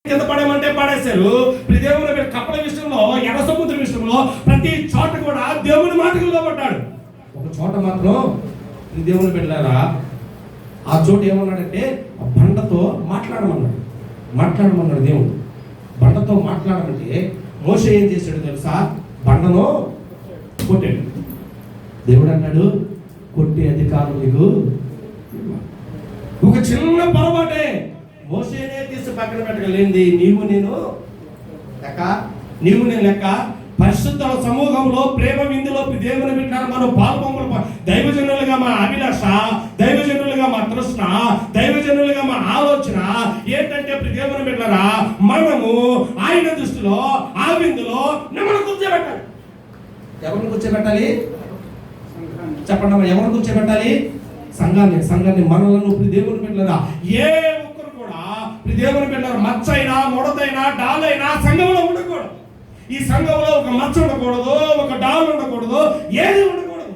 కింద పడేమంటే పడేశారు. దేవుని కప్పల విషయంలో, ఎర్ర సముద్రం విషయంలో ప్రతి చోట కూడా దేవుని మాటకు లోబడ్డాడు. ఒక చోట మాత్రం దేవుని బిడ్డలారా, ఆ చోటు ఏమన్నాడంటే బండతో మాట్లాడమన్నాడు దేవుడు. బండతో మాట్లాడమంటే మోషే ఏం చేశాడు తెలుసా? బండను కొట్టాడు. దేవుడు అన్నాడు, కొట్టే అధికారం నీకు. ఒక చిన్న పొరపాటే మోషేనే తీసి పక్కన పెట్టగలేంది నీవు నేను లెక్క. పరిశుద్ధ సమూహంలో ప్రేమ విందులో దేవుని పెట్టారు. మనం పాల్పొమ్మలు దైవజనులుగా మా అభిలాష, దైవజనులుగా మా తృష్ణ, దైవజనులుగా మా ఆలోచన ఏంటంటే దేవుని పెట్టారా, మనము ఆయన దృష్టిలో ఆ విందులో మనం కూర్చోబెట్టాలి. ఎవరిని కూర్చోబెట్టాలి చెప్పండి? ఎవరిని కూర్చోబెట్టాలి? సంఘాన్ని మనలను దేవుని పెట్టారా. ఏ ఒక్కరు కూడా దేవుని పెట్టారు మచ్చైనా, ముడతైనా, డాలైనా సంఘంలో ఉండకూడదు. ఈ సంఘంలో ఒక మచ్చ ఉండకూడదు, ఒక డాల్ ఉండకూడదు, ఏది ఉండకూడదు.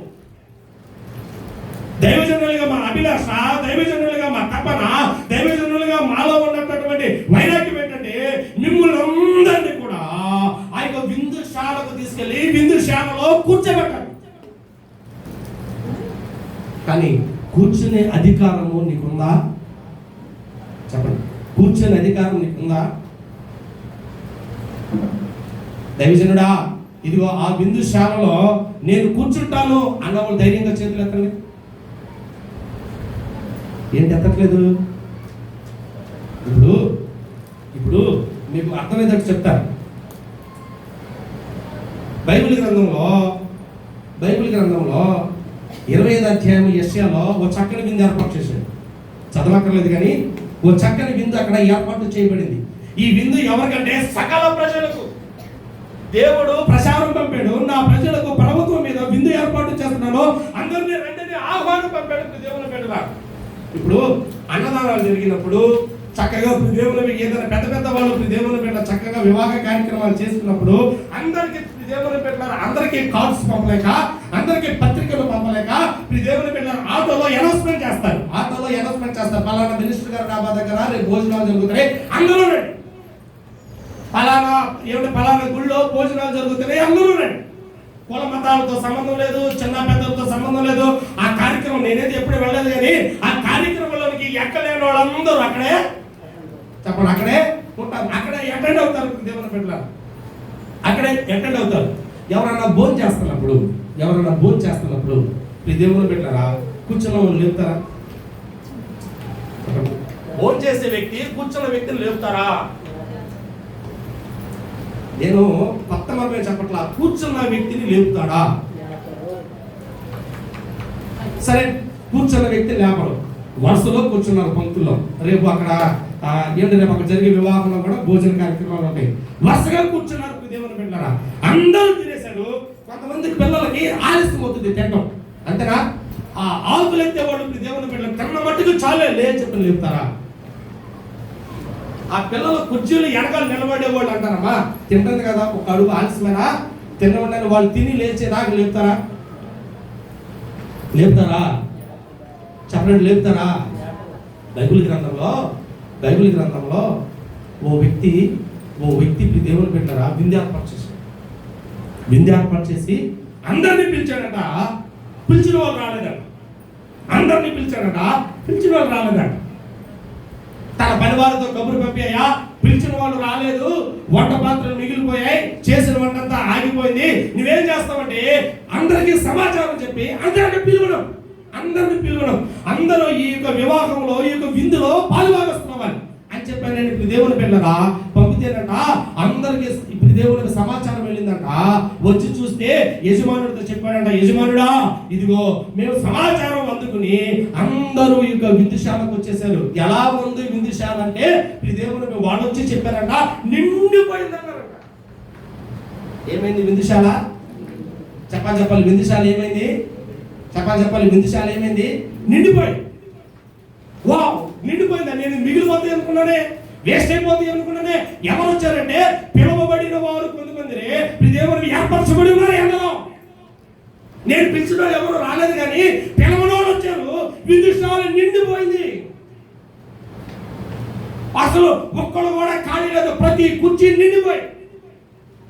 దైవజనులుగా మా అభిలాష, దైవజనులుగా మా తపన, దైవజనులుగా మాలో ఉన్నటువంటి వైరాగ్యం ఏంటంటే మిమ్మల్ని అందరినీ కూడా ఆ యొక్క విందుశాలకు తీసుకెళ్లి విందుశాలలో కూర్చోబెట్టాలి. కానీ కూర్చునే అధికారము నీకుందా? చెప్పండి, కూర్చునే అధికారం నీకుందా? దైవజనుడా, ఇదిగో ఆ విందుశాలలో నేను కూర్చుంటాను అన్నవాళ్ళు ధైర్యంగా చేతులు ఎత్తండి. ఏంటి ఎత్తట్లేదు? ఇప్పుడు మీకు అర్థమయ్యేటట్టు చెప్తారు. బైబిల్ గ్రంథంలో 25వ అధ్యాయం యెషయాలో ఓ చక్కని విందు ఏర్పాటు చేశాడు. చదవక్కర్లేదు కానీ ఓ చక్కని విందు అక్కడ ఏర్పాటు చేయబడింది. ఈ విందు ఎవరికంటే సకల ప్రజలకు. దేవుడు ప్రచారం పంపాడు, నా ప్రజలకు ప్రభుత్వం మీద విందు ఏర్పాటు చేస్తున్నాను, అందరినీ రండి ఆహ్వానం పంపాడు దేవుని బిడ్డలా. ఇప్పుడు అన్నదానాలు జరిగినప్పుడు చక్కగా దేవుని ఏదైనా పెద్ద వాళ్ళు దేవుని బిడ్డ చక్కగా వివాహ కార్యక్రమాలు చేసుకున్నప్పుడు అందరికి దేవుని బిడ్డ అందరికీ కార్డ్స్ పంపలేక, అందరికీ పత్రికలు పంపలేక దేవుని బిడ్డ ఆటోలో అనౌన్స్మెంట్ చేస్తారు. పలానా మినిస్టర్ గారు డాబా దగ్గర రేపు భోజనాలు జరుగుతాయి, అందరూ రండి. పలానా గుళ్ళో భోజనాలు జరుగుతున్నాయి, అందరూ రండి. కుల మతాలతో సంబంధం లేదు, చిన్న పెద్దలతో సంబంధం లేదు. ఆ కార్యక్రమం నేనేది ఎప్పుడు వెళ్ళలేదు కానీ ఆ కార్యక్రమంలోనికి ఎక్కలేని వాళ్ళందరూ అక్కడే చెప్పండి, అక్కడే ఉంటారు, అక్కడే అటెండ్ అవుతారు. దేవుని బిడ్డలు అక్కడే అటెండ్ అవుతారు. ఎవరన్నా భోజనం చేస్తున్నప్పుడు దేవుని బిడ్డలారా కూర్చున్న వాళ్ళు లేపుతారా? భోజనం చేసే వ్యక్తి కూర్చున్న వ్యక్తిని లేపుతారా? నేను కొత్త మార్గం చెప్పట్లా, కూర్చున్న వ్యక్తిని లేపుతాడా? సరే, కూర్చున్న వ్యక్తి లేపడు, వరుసలో కూర్చున్నారు పంక్తుల్లో. రేపు అక్కడ జరిగే వివాహంలో కూడా భోజన కార్యక్రమాలు ఉంటాయి. వరుసగా కూర్చున్నారు దేవుని బిడ్డలారా. అందరూ తినేశాడు. కొంతమంది పిల్లలకి ఆలస్యం అవుతుంది తినడం, అంతేనా? ఆ ఆకులు ఎత్తేవాడు దేవుని బిడ్డలు తిన్న మట్టుకు చాలే లేని చెప్పి లేపుతారా? ఆ పిల్లలు కుర్చీలు వెనకాల నిలబడేవాళ్ళు అంటారమ్మా, తింటుంది కదా ఒక అడుగు ఆలస్యమైనా తినవండి వాళ్ళు తిని లేచేదాకా లేపుతారా? చెప్పండి, లేపుతారా? బైబిల్ గ్రంథంలో ఓ వ్యక్తి దేవుని పెట్టారా విందు ఏర్పాటు చేసి అందరినీ పిలిచాడట. పిలిచిన వాళ్ళు రాలేదట. తన పనివారితో కబురు పంపాయా, పిలిచిన వాళ్ళు రాలేదు, వంట పాత్రలు మిగిలిపోయాయి, చేసిన వంటంతా ఆగిపోయింది, నువ్వేం చేస్తావంటే అందరికీ సమాచారం చెప్పి అందరినీ పిలవడం. అందరూ ఈ యొక్క వివాహంలో, ఈ యొక్క విందులో పాలుభాగస్తున్నవాలి అని చెప్పాను. నేను ఇప్పుడు దేవుని పిల్లరా పంపితేనట అందరికి ఇప్పుడు దేవునికి సమాచారం వెళ్ళిందంట. వచ్చి చూస్తే యజమానుడితో చెప్పాడంట, యజమానుడా ఇదిగో మేము సమాచారం అందుకుని అందరూ ఈ యొక్క విందుశాలకు వచ్చేసారు. ఎలా ఉంది విందుశాల అంటే దేవుని వాళ్ళు వచ్చి చెప్పారంట, నిండిపోయిందన్నారంట. ఏమైంది విందుశాల? చెప్పాలి విందుశాల ఏమైంది? విందుశాల ఏమైంది? నిండిపోయిందా? నేను మిగిలిపోతాయి అనుకున్నానే, వేస్ట్ అయిపోతాయి అనుకున్నానే. ఎవరు వచ్చారంటే పిలువబడిన వారు కొంతమంది దేవుని ఏర్పరచబడి ఉన్నారు. ఎందరో నేను పిలిచిన ఎవరు రాలేదు కానీ పిలవనోళ్ళు వచ్చారు. విందుశాల నిండిపోయింది. అసలు ఒక్కడు కూడా ఖాళీ లేదు. ప్రతి కుర్చీ నిండిపోయి,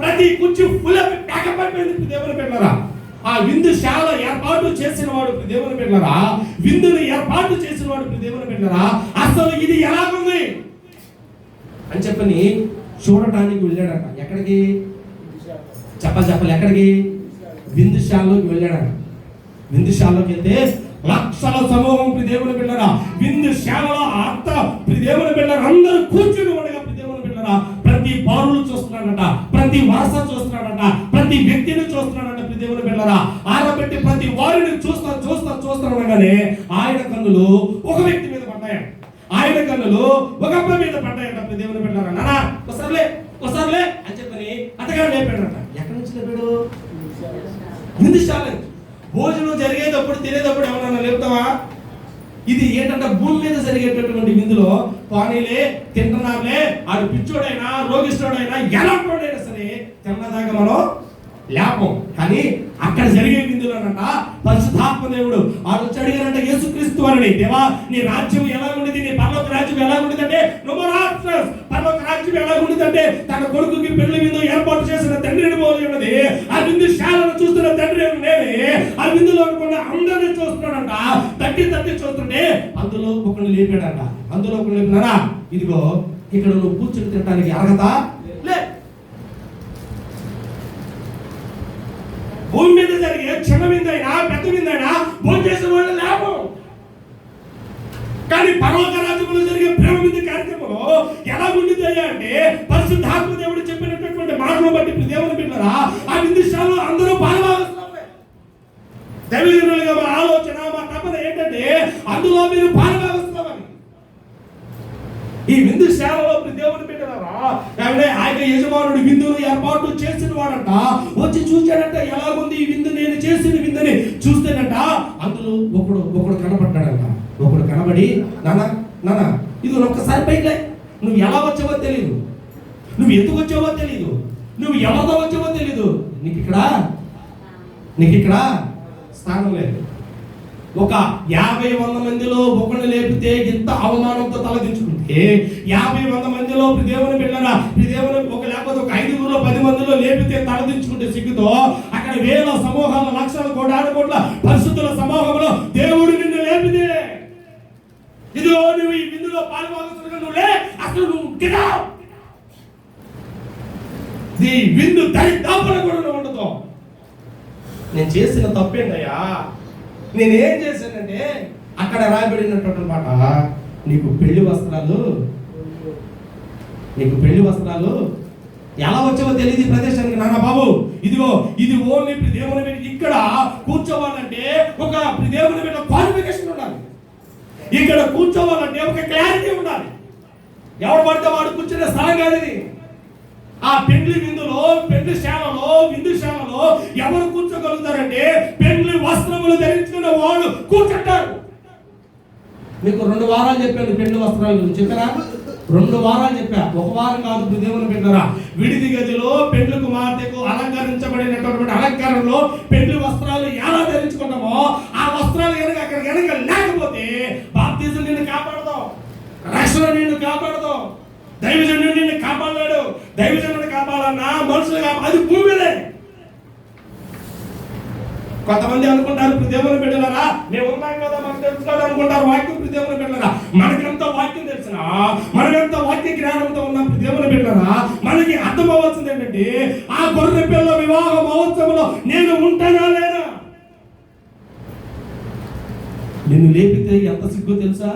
ప్రతి కుర్చీ ఫుల్ ప్యాకప్ అయిపోయింది దేవుని బిడ్డలారా. ఆ విందుశాల ఏర్పాటు చేసిన వాడు దేవుని బిడ్డలారా, విందుని ఏర్పాటు చేసిన వాడు దేవుని బిడ్డలారా, అసలు ఇది ఎలాగుంది అని చెప్పని చూడటానికి వెళ్ళాడట. ఎక్కడికి చెప్పాలి ఎక్కడికి? విందుశాలలోకి వెళ్ళాడట. విందుశాలలోకి వెళ్తే లక్షల సమూహం దేవుని బిడ్డలారా, విందుశాలలో అంత దేవుని బిడ్డలారా అందరూ కూర్చుని ఉండగా దేవుని బిడ్డలారా ప్రతి పౌరులు చూస్తున్నాడట, ప్రతి వరస చూస్తున్నాడట, ప్రతి వ్యక్తిని చూస్తున్నాడట దేవుని బిడ్డలారా. ఆరబెట్టి ప్రతి వారిని చూస్తుండగానే ఆయన కన్నులు ఒక వ్యక్తి మీద పడ్డాయట, ఆయన కన్నులు ఒక అబ్బాయి మీద పడ్డాయట దేవుని బిడ్డలారా. నానా ఒకసారిలే అని చెప్పని అతగాడు లేపాడట. ఎక్కడి నుంచి లేపాడు? విందుశాల. భోజనం జరిగేటప్పుడు తినేటప్పుడు ఎవరన్నా లేపుతావా? ఇది ఏంటంటే భూమి మీద జరిగేటటువంటి విందులో పానీలే తింటున్నారులే, ఆడు పిచ్చోడైనా రోగిస్తుడైనా ఎలాంటోడైనా సరే తిన్నదాకా మనం లేపం. కానీ అక్కడ జరిగే విందులోనంట పరిశుద్ధాత్మ దేవుడు ఆడు వచ్చి అడిగారంట యేసుక్రీస్తు వారిని, దేవా నీ రాజ్యం ఎలా ఉండేది, నీ పరలోక రాజ్యం ఎలా ఉండేదంటే, పరలోక రాజ్యం ఎలా ఉండేదంటే తన కొడుకుకి పెళ్లి విందు ఏర్పాటు చేసిన తండ్రిని పోలి ఉన్నది. ఆ విందుశాలను చూస్తున్న తండ్రి నేనే, ఆ విందులో అందరినీ చూస్తున్నాడంట. తట్టి చూస్తుంటే అందులో ఒకరిని లేపాడంట. అందులో ఒకరిని లేపినారా, ఇదిగో ఇక్కడ నువ్వు కూర్చుని తినడానికి అర్హత లే. భూమి మీద జరిగే చిన్న విందైనా పెద్ద విందైనా భోజనం చేసిన వాళ్ళు లేవు. కానీ పరలోక రాజ్యంలో జరిగే ప్రేమ విందు కార్యక్రమంలో ఎలా ఉండిద్ది అంటే పరిశుద్ధాత్మ దేవుడు చెప్పినటువంటి మాటలు బట్టి దేవుని బిడ్డలారా ఆ విందుశాలలో అందరూ పాల్గొనాల్సిందే. దైవజనులుగా మా ఆలోచన, మా తపన ఏంటంటే అందులో మీరు పాల్గొనాల్సిందని. ఈ విందుశాలలో దేవుని బిడ్డలారా ఆయన యజమానుడు విందును ఏర్పాటు చేసిన వాడంట. వచ్చి చూశాడంట ఎలాగుంది ఈ విందు, నేను చేసిన విందుని చూస్తేనంట అందులో ఒకడు కనబడ్డాడంట. ఒకడు కనబడి నానా ఇది ఒక్కసారి పైకిలే, నువ్వు ఎలా వచ్చావో తెలీదు, నువ్వు ఎందుకు వచ్చావో తెలీదు, నువ్వు ఎవరితో వచ్చావో తెలీదు, నీకు ఇక్కడ స్థానం లేదు. ఒక 50-100 మందిలో ఒకరిని లేపితే ఇంత అవమానంతో తలదించుకుంటే 50-100 మందిలో దేవుని బిడ్డలారా దేవుని లేకపోతే ఒక 5 10 మందిలో లేపితే తలదించుకుంటే సిగ్గుతో అక్కడ వేల సమూహాల లక్షల కోట్ల పరిశుద్ధుల సమూహంలో దేవుడు నిన్ను లేపితే, ఇదిగో నువ్వు ఈ విందులో పాల్గొనగా నువ్వు లే, అసలు నువ్వు గిరా ఈ విందు దరిదాపున కూడా ఉండదు. నేను చేసిన తప్పేంటయ్యా, నేనేం చేశానంటే అక్కడ రాయబడినటువంటి మాట, నీకు పెళ్లి వస్త్రాలు ఎలా వచ్చావో తెలియదు ఈ ప్రదేశానికి. నాన్న బాబు ఇదిగో ఇది ఓన్లీ దేవుని మీద ఇక్కడ కూర్చోవాలంటే ఒక దేవుని మీద క్వాలిఫికేషన్ ఉండాలి. ఇక్కడ కూర్చోవాలంటే ఒక క్లారిటీ ఉండాలి. ఎవడు పడితే వాడు కూర్చునే స్థలం కాదు ఇది. ఆ పెండ్లి విందుశాలలో ఎవరు కూర్చోగలుగుతారంటే పెండ్లి వస్త్రములు ధరించుకున్న వాళ్ళు కూర్చుంటారు. మీకు 2 వారాలు చెప్పాను పెండ్లి వస్త్రాలు చెప్పారా? 2 వారాలు చెప్పా, 1 వారం కాదు దేవుని బిడ్డలారా. విడిది గదిలో పెండ్లి కుమార్తెకు అలంకరించబడినటువంటి అలంకారంలో పెండ్లి వస్త్రాలు ఎలా ధరించుకున్నామో ఆ వస్త్రాలు కనుక లేకపోతే బాప్తిజం నిన్ను కాపాడదాం, రక్షణ నిన్ను కాపాడదాం, దైవజనుడు నిన్ను కాపాడలేడు. దైవజనుడు కాపాడన్నా మనుషులు అది భూమిలే. కొంతమంది అనుకుంటారు దేవుని బిడ్డలారా మేము ఉన్నాం కదా మనకు తెలుసు కదా అనుకుంటారు. వాక్యం దేవుని బిడ్డలారా మనకంత వాక్యం తెలిసినా, మనకంత వాక్య జ్ఞానంతో ఉన్న దేవుని బిడ్డలారా మనకి అర్థం అవ్వాల్సింది ఏంటంటే ఆ గొర్రె పిల్ల వివాహ మహోత్సవంలో నేను ఉంటానా లేనా? నిన్ను లేపితే ఎంత సిగ్గు తెలుసా?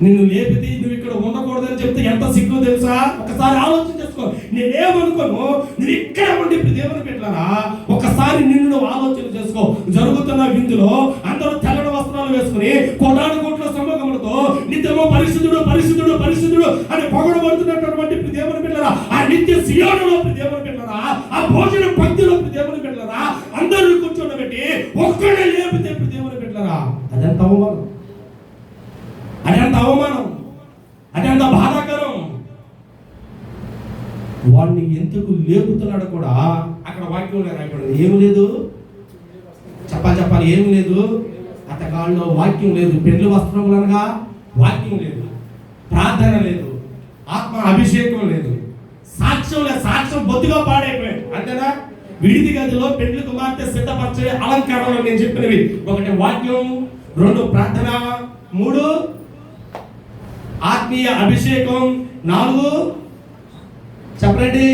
నిన్ను లేపితే నువ్వు ఇక్కడ ఉండకూడదని చెప్తే ఎంత సిగ్గు తెలుసా? ఒకసారి ఆలోచన చేసుకో. నేనేమనుకోను, నువ్వు ఇక్కడ ఉండి దేవుని బిడ్డలారా ఒకసారి నిన్ను ఆలోచన చేసుకో. జరుగుతున్న విందులో అందరూ తెల్లని వస్త్రాలు వేసుకుని కోట్ల సమూహములతో నిత్యము పరిశుద్ధుడు అని పొగడబడుతున్నటువంటి దేవుని బిడ్డలారా ఆ నిత్య సియోనులో దేవుని బిడ్డలారా ఆ భోజన పంక్తిలో దేవుని బిడ్డలారా అందరూ కూర్చోబెట్టి ఒక్కడే లేపితే దేవుని బిడ్డలారా అదంత అవమానం, అదంత బాధాకరం. వాడిని ఎందుకు లేపుతున్నాడు కూడా అక్కడ వాక్యంలో రాయబడింది. ఏమి లేదు, చెప్పాలి ఏమి లేదు. అతగాళ్ళలో వాక్యం లేదు. పెళ్లి వస్త్రములు అనగా వాక్యం లేదు, ప్రార్థన లేదు, ఆత్మ అభిషేకం లేదు. సాక్ష్యం బొత్తుగా పాడైపోయాడు. అంతేనా? విడిది గదిలో పెళ్లి కుమార్తె సిద్ధపరిచే అలంకరణలు నేను చెప్పినవి: 1 వాక్యం, 2 ప్రార్థన, 3 ఆత్మీయ అభిషేకం, 4 చెప్పండి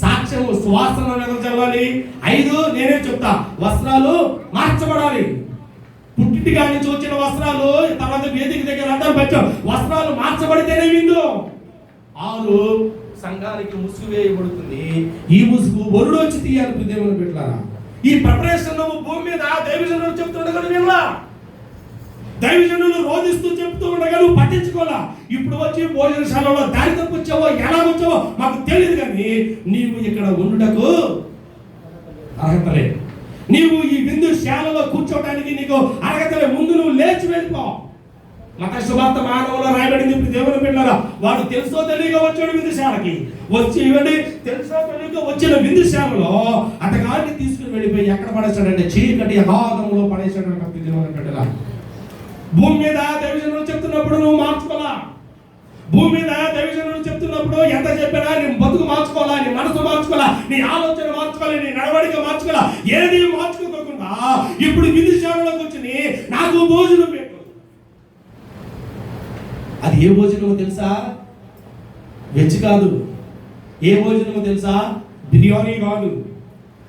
సాక్ష్యం సువాసన వెదజల్లాలి, 5 నేనే చెప్తా వస్త్రాలు మార్చబడాలి. పుట్టింటిగా నుంచి వచ్చిన వస్త్రాలు తర్వాత వేదిక దగ్గర అడ్డం పెట్టాం, వస్త్రాలు మార్చబడితేనే విందు. 6 సంఘానికి ముసుగు వేయబడుతుంది. ఈ ముసుగు వరుడు వచ్చి తీయాలి. దేవుని పెట్టారా? ఈ ప్రిపరేషన్ భూమి మీద దైవజనులు చెప్తుండగా వినలా, దైవజనులు రోధిస్తూ చెప్తూ ఉండగా నువ్వు పట్టించుకోవాలా. ఇప్పుడు వచ్చి భోజనశాలలో దారి తప్పొచ్చావో ఎలా వచ్చావో మాకు తెలియదు, కానీ నీవు ఇక్కడ ఉండుటకు అర్హత లేదు. నీవు ఈ విందు శాలలో కూర్చోవడానికి నీకు అర్హత లేదు. ముందు నువ్వు లేచి వెళ్ళిపో. మత శుభార్త మానవులో రాయబడింది. ఇప్పుడు దేవుని పిల్లరా, వాడు తెలుసో తెలియక వచ్చాడు విందుశాలకి. వచ్చి ఇవ్వండి తెలుసో తెలియక వచ్చిన విందుశాలలో అతగాడిని తీసుకుని వెళ్ళిపోయి ఎక్కడ పడేశాడంటే చీకటి అగాధంలో పడేశాడంటే దేవుని బిడ్డలా. భూమి మీద దైవజనులు చెప్తున్నప్పుడు నువ్వు మార్చుకోవాలా. భూమి మీద దైవజనులు చెప్తున్నప్పుడు ఎంత చెప్పినా నీ బతుకు మార్చుకోవాలా, నీ మనసు మార్చుకోవాలా, నీ ఆలోచన మార్చుకోవాలి, నీ నడవడిక మార్చుకోవాలా. ఏది మార్చుకోకుండా ఇప్పుడు విందుశాలలోకి వచ్చి నాకు భోజనం పెట్టు. అది ఏ భోజనమో తెలుసా? వెజ్ కాదు. ఏ భోజనమో తెలుసా? బిర్యానీ కాదు.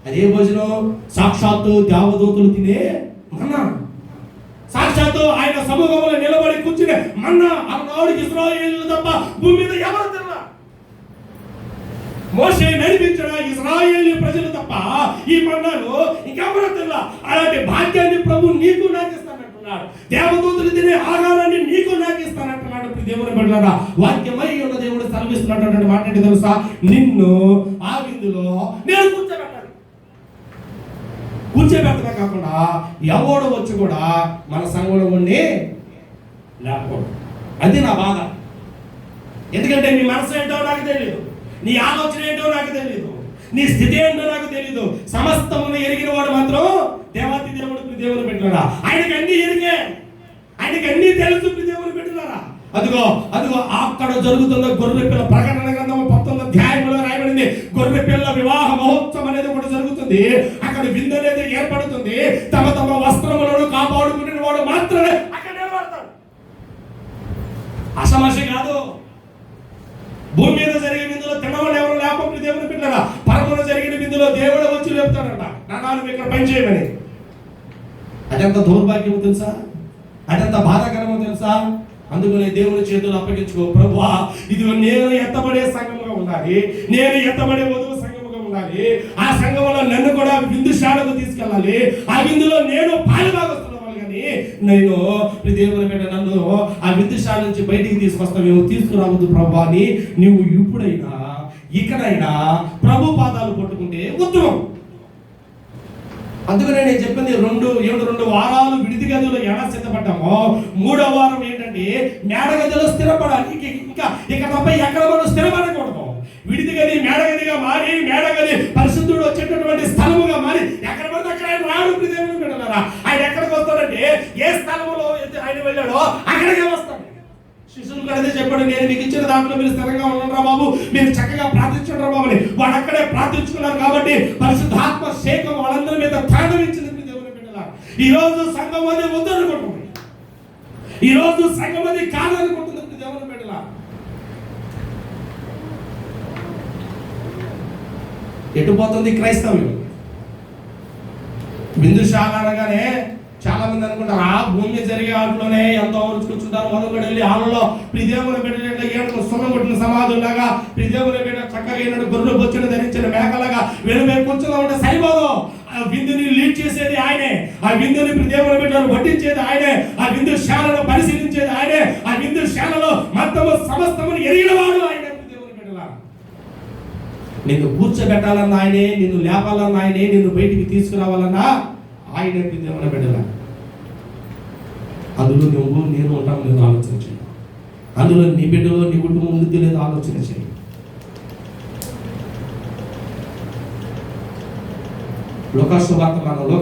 అదే భోజనం సాక్షాత్తు దేవదూతలు తినే మన్నా. సాక్షాత్తు ఆయన సమూహంలో నిలబడి కూర్చునే మన్నా. ఆనాడు ఇశ్రాయేలు తప్ప భూమి మీద ఎవరు తిన్నా. మోషే నడిపించిన ఇశ్రాయేలు ప్రజలు తప్ప ఈ మన్నాను ఇంకెవరు తిన్నా. అలాంటి భాగ్యాన్ని ప్రభు నీకు నాకు ఇస్తానంటున్నాడు. దేవదూతలు తినే ఆహారాన్ని నీకు నాకు ఇస్తానంటున్నాడు. దేవుని బిడ్డలారా, వాక్యమై ఉన్న దేవుడు సెలవిస్తున్నటువంటి మాట ఏంటి తెలుసా? నిన్ను ఆ విందులో నేను కూర్చోబెట్టమే కాకుండా ఎవడో వచ్చి కూడా మన సంఘంలో ఉండి లేకపోవడం. అది నా బాధ. ఎందుకంటే నీ మనసు ఏంటో నాకు తెలియదు, నీ ఆలోచన ఏంటో నాకు తెలియదు, నీ స్థితి ఏంటో నాకు తెలియదు. సమస్తమును ఎరిగిన వాడు మాత్రం దేవాతి దేవుడు దేవుని పెట్టారా. ఆయనకి అన్ని ఎరిగే, ఆయనకి అన్ని తెలుసు. దేవుని పెట్టారా. అదిగో అక్కడ జరుగుతున్న గొర్రె పిల్ల ప్రకటన గ్రంథం 19వ అధ్యాయంలో రాయబడింది. గొర్రె పిల్ల వివాహ మహోత్సవం అనేది కూడా జరుగుతుంది. అక్కడ విందు అనేది ఏర్పడుతుంది. తమ తమ వస్త్రములను కాపాడుకునే వాడు మాత్రమే అక్కడ నిలబడతాడు. అసమస్య కాదు. భూమి మీద జరిగే విందులో తినవాళ్ళు ఎవరు లేకపోతే దేవుని పిల్లరా. పరమున జరిగిన విందులో దేవుడు వచ్చి లేపుతాడంట, నాన్న ఇక్కడ పని చేయమని. అదంత దౌర్భాగ్యమో తెలుసా? అదంత బాధాకరమో తెలుసా? అందుకనే దేవుని చేతులు అప్పగించుకో. ప్రభువా, ఇది నేను ఎత్తబడే సంఘముగా ఉండాలి, నేను ఎత్తబడే వధువు సంఘముగా ఉండాలి. ఆ సంఘంలో నన్ను కూడా విందుశాలకు తీసుకెళ్ళాలి. ఆ విందులో నేను పాలుభాగస్తున్నాను. కానీ నేను దేవుని బిడ్డ నన్ను ఆ విందుశాల నుంచి బయటికి తీసుకొస్తావేమో, తీసుకురావద్దు ప్రభువా అని నువ్వు ఇప్పుడైనా ఇక్కడైనా ప్రభు పాదాలు పట్టుకుంటే ఉత్తమం. అందుకనే నేను చెప్పింది 2 వారాలు విడిది గదిలో ఎలా సిద్ధపడ్డామో 3వ వారం ఏంటంటే మేడ గదిలో స్థిరపడాలి. ఇంకా ఇక తప్ప ఎక్కడ మనం స్థిరపడకూడదు. విడిది గది మేడ గదిగా మారి, మేడ గది పరిశుద్ధుడు వచ్చేటటువంటి స్థలముగా మారి ఎక్కడ పడితే అక్కడ ఆయన రాడు. దేవుని బిడ్డలారా, ఆయన ఎక్కడికి వస్తాడంటే ఏ స్థలములో ఆయన వెళ్ళాడో అక్కడికే వస్తాడు. శిష్యులు కూడా అదే చెప్పాడు, నేను మీకు ఇచ్చిన దాంట్లో మీరు స్థిరంగా ఉండరా బాబు, మీరు చక్కగా ప్రార్థించండి బాబు అని. వాడు అక్కడే ప్రార్థించుకున్నారు కాబట్టి పరిశుద్ధాత్మ శేఖం వాళ్ళందరి మీద తాండవం ఇచ్చింది. దేవుని బిడ్డలారా, ఈ రోజు సంఘం అది వద్దనుకుంటుంది, ఈ రోజు సంఘం అది కాదనుకుంటుంది. దేవుని బిడ్డలారా, ఎటు పోతుంది క్రైస్తవ్యం? బిందుశాల అనగానే చాలా మంది అనుకుంటారు ఆ భూమి జరిగే ఆటలోనే ఎంతో కూర్చుంటారు. మొదలు వెళ్ళి ఆటలో ప్రిదేవుని బిడ్డ ఏడు సున్నం కొట్టిన సమాధులాగా, ప్రిదేవుని బిడ్డ చక్కగా ఏనాడు గొర్రెలు బొచ్చును ధరించిన మేకలాగా వెనుమే కూర్చున్నా ఉంటే సరిపోదు. ఆ విందుని లీడ్ చేసేది ఆయనే, ఆ విందుని ప్రిదేవుని బిడ్డను వడ్డించేది ఆయనే, ఆ విందుశాలను పరిశీలించేది ఆయనే, ఆ విందుశాలలో మొత్తము సమస్తమును ఎరిగిన వాడు ఆయనే. ప్రిదేవుని బిడ్డలా, నిన్ను కూర్చోబెట్టాలన్నా ఆయనే, నిన్ను లేపాలన్నా ఆయనే, నిన్ను బయటికి తీసుకురావాలన్నా ఆయన. దేవుని బిడ్డలా, అందులో నువ్వు నేను ఉంటాం లేదు ఆలోచన చేయి. అందులో నీ బిడ్డలో నీ కుటుంబం ఉంది లేదు ఆలోచన చేయి. లోకశుభార్తమానంలో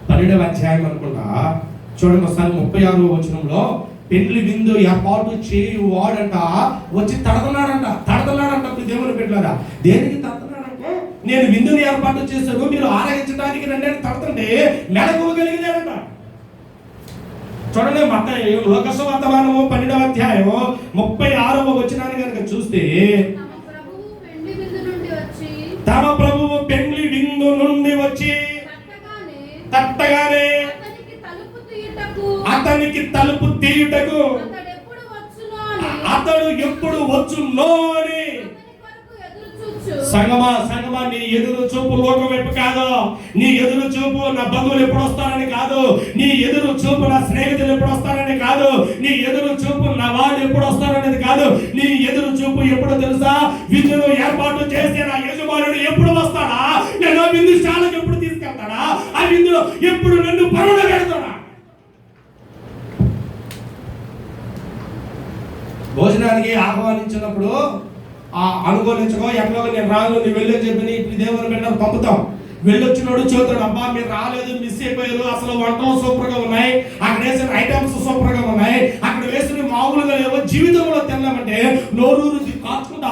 12వ అధ్యాయం అనుకుంటా చూడండి ఒకసారి 36వ వచనంలో పెళ్లి విందు ఏర్పాటు చేయువాడంట వచ్చి తడతన్నాడంట బిడ్డలారా, దేనికి తడుతున్నాడంటే నేను విందుని ఏర్పాటు చేశాను మీరు ఆరగించడానికి రండి అని తడుతుంటే మెలకువగలిగినారంట. చూడండి, మత్తయి లోకసువార్తమానము 12వ అధ్యాయం 36వ వచనాన్ని కనుక చూస్తే, తమ ప్రభువు పెండ్లి విందు నుండి వచ్చి తట్టగానే అతనికి తలుపు తీయుటకు అతడు ఎప్పుడు వచ్చునో అని. సంగమా నీ ఎదురు చూపు లోకం వైపు కాదు, నీ ఎదురు చూపు నా బంధువులు ఎప్పుడు వస్తారని కాదు, నీ ఎదురు చూపు నా స్నేహితులు ఎప్పుడు వస్తారని కాదు, నీ ఎదురు చూపు నా వాళ్ళు ఎప్పుడు వస్తారనేది కాదు. నీ ఎదురు చూపు ఎప్పుడు తెలుసా? విందును ఏర్పాటు చేస్తే నా యజమానుడు ఎప్పుడు వస్తాడా, నేను విందు శాలకు ఎప్పుడు తీసుకెళ్తాడా, ఆ విందులో ఎప్పుడు నన్ను పరుణ పెడతాడా. భోజనానికి ఆహ్వానించినప్పుడు అనుకూలించకో ఎక్కడో నేను రాను నీ వెళ్ళని చెప్పి ఇప్పుడు దేవుని బిడ్డ పంపుతాం. వెళ్ళొచ్చినోడు చూస్తాడు, అబ్బా మీరు రాలేదు, మిస్ అయిపోయారు, అసలు వంటలు సూపర్ గా ఉన్నాయి, అక్కడ వేసిన ఐటమ్స్ సూపర్ గా ఉన్నాయి, అక్కడ వేసిన మామూలుగా లేవో, జీవితంలో తిన్నామంటే నోరూరు కాచుకుంటా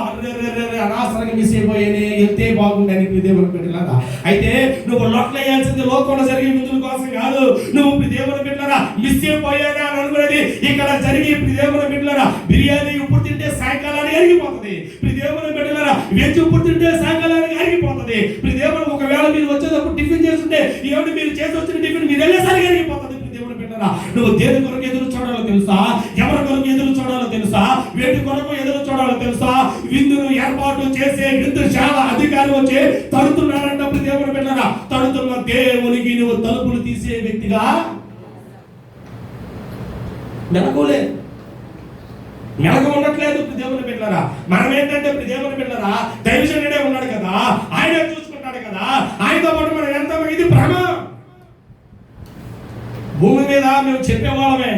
అనవసరంగా మిస్ అయిపోయాని వెళ్తే బాగుండని దేవుని బిడ్డలారా. అయితే నువ్వు లొట్ల వేయాల్సింది లోకంలో జరిగే విందుల కోసం కాదు. నువ్వు ఇప్పుడు దేవుని బిడ్డలారా మిస్ అయిపోయాని అని అనుకునేది ఇక్కడ జరిగి ఇప్పుడు దేవుని బిడ్డలారా బిర్యానీ ఇప్పుడు తింటే సాయంకాలానికి అరిగిపోతుంది. ఇప్పుడు దేవుని బిడ్డలారా వెజ్ ఇప్పుడు తింటే సాయంకాలానికి అరిగిపోతుంది. ఇప్పుడు దేవుని ఒకవేళ మీరు వచ్చేటప్పుడు టిఫిన్ చేస్తుంటే ఏమిటి మీరు చేసి వచ్చిన టిఫిన్ మీరు వెళ్ళేసరికి అరిగిపోతుంది. దేవుని బిడ్డలారా నువ్వు దేని కొరకు ఎదురు చూడాలో తెలుసా? ఎవరి కొరకు ఎదురు చూడాలో తెలుసా? వేటి కొరకు ఎదురు చూడాలో తెలుసా? విందును ఏర్పాటు చేసే విందుశాల అధికారి వచ్చి తడుతున్నాడంటప్పుడు దేవుని బిడ్డలారా, తడుతున్న దేవునికి నువ్వు తలుపులు తీసే వ్యక్తిగా మెలకువలే మెలక ఉండట్లేదు. దేవుని బిడ్డలారా మనం ఏంటంటే దేవుని బిడ్డలారా దైవజనుడే ఉన్నాడు కదా, ఆయనే చూసుకుంటాడు కదా, ఆయనతో పాటు మనం ఎంత ఇది భ్రమ. భూమి మీద మేము చెప్పేవాళ్ళమే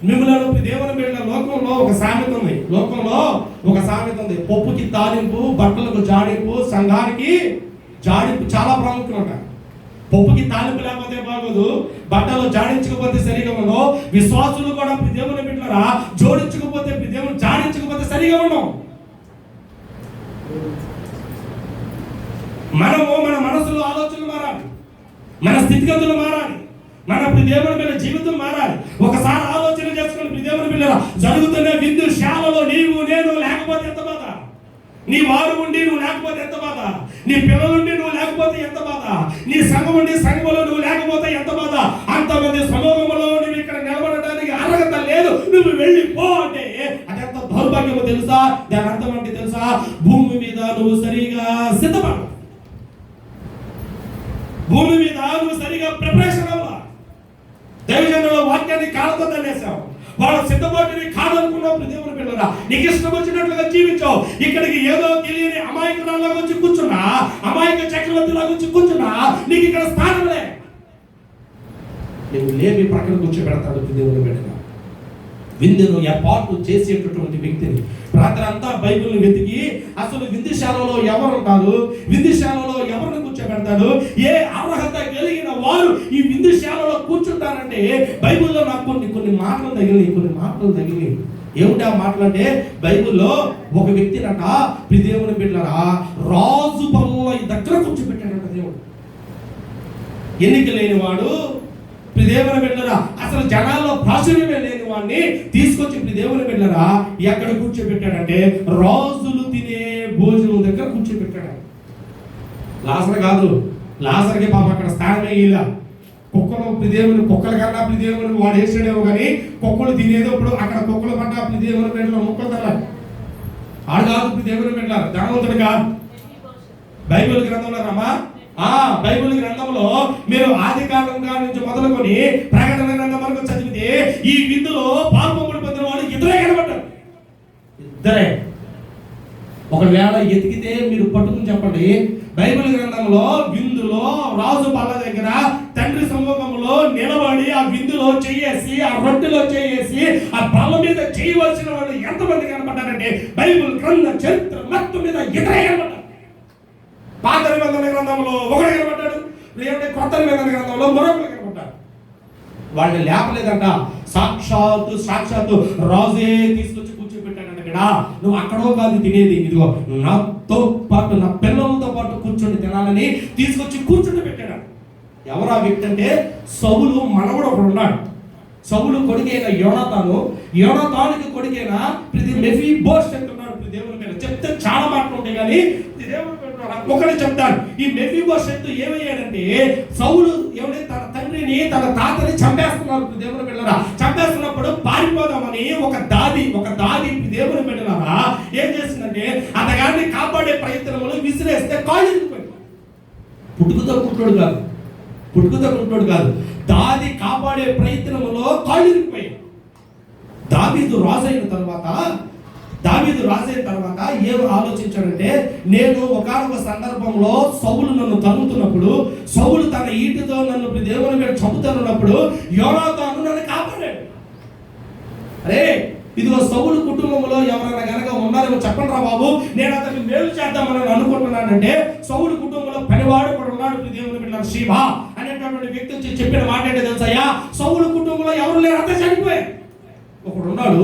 మిమ్మల్ని దేవుని బిడ్డ. లోకంలో ఒక సామెత ఉంది, పప్పుకి తాలింపు బట్టలకు జాడింపు సంఘానికి జాడింపు చాలా ప్రాముఖ్యం అంట. పప్పుకి తాలింపు లేకపోతే బాగోదు, బట్టలు జాడించకపోతే సరిగా ఉండవు, విశ్వాసులు కూడా దేవుని బిడ్డరా జోడించకపోతే దేవుని జాడించకపోతే సరిగా ఉండవు. మనము మన మనసులో ఆలోచనలు మారాలి, మన స్థితిగతులు మారాలి, మన దేవుని బిడ్డ జీవితం మారాలి. ఒకసారి ఆలోచన చేసుకుని దేవుని బిడ్డ జరుగుతున్న విందుశాలలో నీవు నేను లేకపోతే ఎంత బాధ, నీ వారు ఉండి నువ్వు లేకపోతే ఎంత బాధ, నీ పిల్లలుండి నువ్వు లేకపోతే ఎంత బాధ, నీ సంఘం ఉండి సంఘంలో నువ్వు లేకపోతే ఎంత బాధ. అంతమంది సమూహంలో నువ్వు ఇక్కడ నిలబడడానికి అర్హత లేదు, నువ్వు వెళ్ళిపో అంటే అదెంత దౌర్భాగ్యమో తెలుసా? దాని అర్థం అంటే తెలుసా? భూమి మీద నువ్వు సరిగా సిద్ధపడ, భూమి మీద నువ్వు సరిగా ప్రిపరేషన్ అవ్వ. దైవజనుల వాక్యాన్ని కాళ్ళతో తల్లేసావు, వాళ్ళ సిద్ధపాటుని కాదనుకున్నప్పుడు దేవుని పిల్లరా నీకు ఇష్టం వచ్చినట్లుగా జీవించావు. ఇక్కడికి ఏదో తెలియని అమాయకురాల్లాగా వచ్చి కూర్చున్నా, అమాయక చక్రవర్తిలాగా వచ్చి కూర్చున్నా, నీకు ఇక్కడ స్థానంలే. నువ్వు లేవి ప్రక్కన కూర్చోబెడతాడు దేవుని బిడ్డగా. విందును ఏర్పాటు చేసేటటువంటి వ్యక్తిని రాత్రంతా బైబిల్ని వెతికి అసలు విందుశాలలో ఎవరుంటారు, విందుశాలలో ఎవరిని కూర్చోబెడతాడు, ఏ అర్హత కలిగిన వారు ఈ విందుశాలలో కూర్చుంటారంటే బైబిల్లో నాకు కొన్ని మాటలు తగిలి. ఏమిటా మాటలంటే బైబిల్లో ఒక వ్యక్తినట దేవుని బిడ్డలారా రాజు పనుల దగ్గర కూర్చోబెట్టాడంట దేవుడు. ఎన్నిక లేని వాడు దేవుని బిడ్డలారా అసలు జనాల్లో ప్రాచుర్యమే లేని వాడిని తీసుకొచ్చి దేవుని బిడ్డలారా ఎక్కడ కూర్చోబెట్టాడంటే రాజులు తినే భోజనం దగ్గర కూర్చోబెట్టాడు. లాజరు కాదు, లాజర్కి పాపం అక్కడ స్థానమే ఇలా. కుక్కల కన్నా దేవుని వాడు వేసాడేమో కానీ కుక్కలు తినేటప్పుడు అక్కడ కుక్కల పట్ల దేవుని బిడ్డలో ముక్కలు తల్లాలి. ఆడు కాదు దేవుని బిడ్డలారు, ధనవంతుడు కాదు. బైబిల్ గ్రంథంలో రమ్మా, బైబిల్ గ్రంథంలో మీరు ఆది కాలంగా నుంచి మొదలుకొని ప్రకటన గ్రంథం వరకు చదివితే ఈ విందులో పాల్పొంగులు పొందిన వాడు ఇద్దరే కనబడ్డారు. ఇద్దరే. ఒకవేళ ఎతికితే మీరు పట్టుకుని చెప్పండి, బైబిల్ గ్రంథంలో విందులో రాజు బల్ల దగ్గర తండ్రి సమూహంలో నిలబడి ఆ విందులో చెయ్యేసి ఆ రొట్టెలో చెయ్యేసి ఆ బల్ల మీద చేయవలసిన వాళ్ళు ఎంతమంది కనబడ్డారంటే బైబిల్ గ్రంథ చరిత్ర మొత్తం మీద ఇద్దరే కనబడ్డారు. పాత నిబంధన గ్రంథంలో ఒకడు కనబడ్డాడు, లేదంటే కొత్త నిబంధన గ్రంథంలో మరొకరు కనబడ్డారు. వాళ్ళని లేపలేదంట, సాక్షాత్తు రాజే తీసుకొచ్చి కూర్చోబెట్టాడంట. బిడ్డా, నువ్వు అక్కడో కాదు తినేది, ఇదిగో నాతో పాటు నా పిల్లలతో పాటు కూర్చొని తినాలని తీసుకొచ్చి కూర్చుని పెట్టాడు. ఎవరు ఆ వ్యక్తి అంటే సౌలు మనవడు ఒకడు ఉన్నాడు. సౌలు కొడుకైన యోనాతానుకి కొడుకైన మెఫీబోషెత్ ఉన్నాడు. దేవుని పేరు చెప్తే చాలా మాటలు ఉంటాయి, కానీ దేవుని పేరు ఒకటి చెప్తాను. ఈ మెఫీబోషెత్ ఏమయ్యాడంటే సౌలు తన తండ్రిని తన తాతని చంపేస్తున్నారు. దేవుని పిల్లరా, చంపేస్తున్నప్పుడు పారిపోదామని ఒక దాది దేవుని పిల్లరా ఏం చేసిందంటే అతగాన్ని కాపాడే ప్రయత్నంలో విసిరేస్తే కాళ్ళు ఇరిగిపోయింది. పుట్టుకతో పుట్టుడు కాదు, దాది కాపాడే ప్రయత్నంలో కాళ్ళు ఇరిగిపోయాయి. దావీదు రాజు అయిన తర్వాత ఏం ఆలోచించాడంటే, నేను ఒకానొక సందర్భంలో సౌలు నన్ను తన్నుతున్నప్పుడు, సౌలు తన ఈటితో నన్ను దేవుని మీద చంపుతున్నప్పుడు యోనాతాను నన్ను కాపాడాడు. అరే ఇదిగో సౌలు కుటుంబంలో ఎవరైనా కనుక ఉన్నారేమో చెప్పండి రా బాబు, నేను అతనికి మేలు చేద్దామని అనుకుంటున్నానంటే సౌలు కుటుంబంలో పనివాడు కూడా ఉన్నాడు. దేవుని బిడ్డ శివ అనేటటువంటి వ్యక్తి వచ్చి చెప్పిన మాట ఏంటో తెలుసా? సౌలు కుటుంబంలో ఎవరు లేరు, అంతా చనిపోయారు. ఒకడు ఉన్నాడు,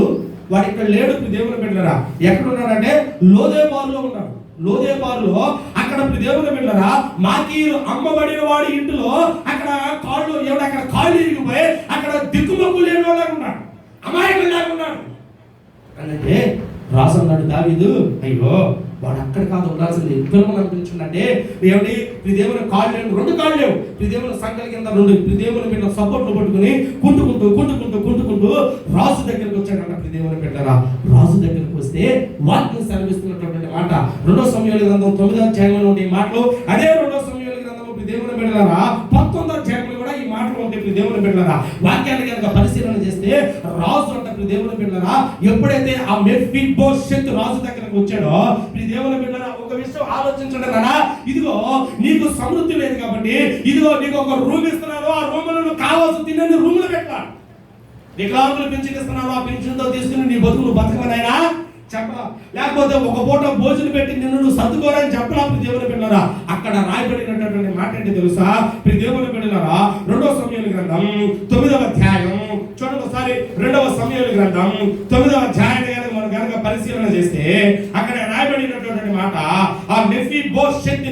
వాడు ఇక్కడ లేడు. దేవుని బిడ్డరా ఎక్కడ ఉన్నాడంటే లోదేబారులో ఉన్నాడు. లోదేబారులో అక్కడ దేవుని బిడ్డరా మాకీరు అమ్మబడిన వాడి ఇంటిలో అక్కడ కాళ్ళు ఇరిగిపోయి అక్కడ దిక్కుమొక్కు లేని వాళ్ళగా ఉన్నాడు, అమాయకులాగా ఉన్నాడు. అంటే రాజు అన్నాడు దావీదు, అయ్యో వాడు అక్కడ కాదు ఉండాల్సింది, పిల్లలు అనిపించిందంటే ఏమిటి దేవుని కాళ్ళు లేవు, 2 కాళ్ళు లేవు. దేవుని సంకల కింద 2 దేవుని మీద సపోర్ట్లు పట్టుకుని కుంటుకుంటూ రాజు దగ్గరికి వచ్చాడంట. దేవుని పెట్టారా రాజు దగ్గరికి వస్తే వాక్యం సెలవిస్తున్నటువంటి మాట 2 సమూయేలు గ్రంథం 9వ అధ్యాయంలో ఉండే మాటలు, అదే 2 సమూయేలు గ్రంథం దేవుని బిడ్డలారా 19వ అధ్యాయంలో కూడా ఈ మాటలు ఉంటాయి. దేవుని బిడ్డలారా వాక్యాన్ని కనుక పరిశీలన చేస్తే రాజు అంటే దేవుని బిడ్డలారా ఎప్పుడైతే ఆ మెఫీబోషెత్ రాజు దగ్గరకు వచ్చాడో దేవుని బిడ్డలారా ఒక విషయం ఆలోచించండి నాన్న, ఇదిగో నీకు సమృద్ధి లేదు కాబట్టి ఇదిగో నీకు ఒక రూమ్ ఇస్తున్నారు, ఆ రూములను కావాల్సి తిన్నది రూములు పెట్టాలి. వికలాంగులు పింఛన్ ఇస్తున్నారు, ఆ పింఛన్తో తీసుకుని నీ బతుకులు బతకమనైనా చెప్పలా, లేకపోతే ఒక పూట భోజనం పెట్టి నిన్ను నువ్వు సర్దుకోరని చెప్పలా. దేవుని బిడ్డలారా అక్కడ రాయబడినటువంటి మాట ఏంటి తెలుసా? దేవుని బిడ్డలారా 2వ సమూయేలు గ్రంథం 9వ అధ్యాయం చూడండి ఒకసారి. 2వ సమూయేలు గ్రంథం 9వ అధ్యాయాన్ని మనం కనుక పరిశీలన చేస్తే అక్కడ రాయబడినటువంటి మాట, ఆ మెఫీబోషెత్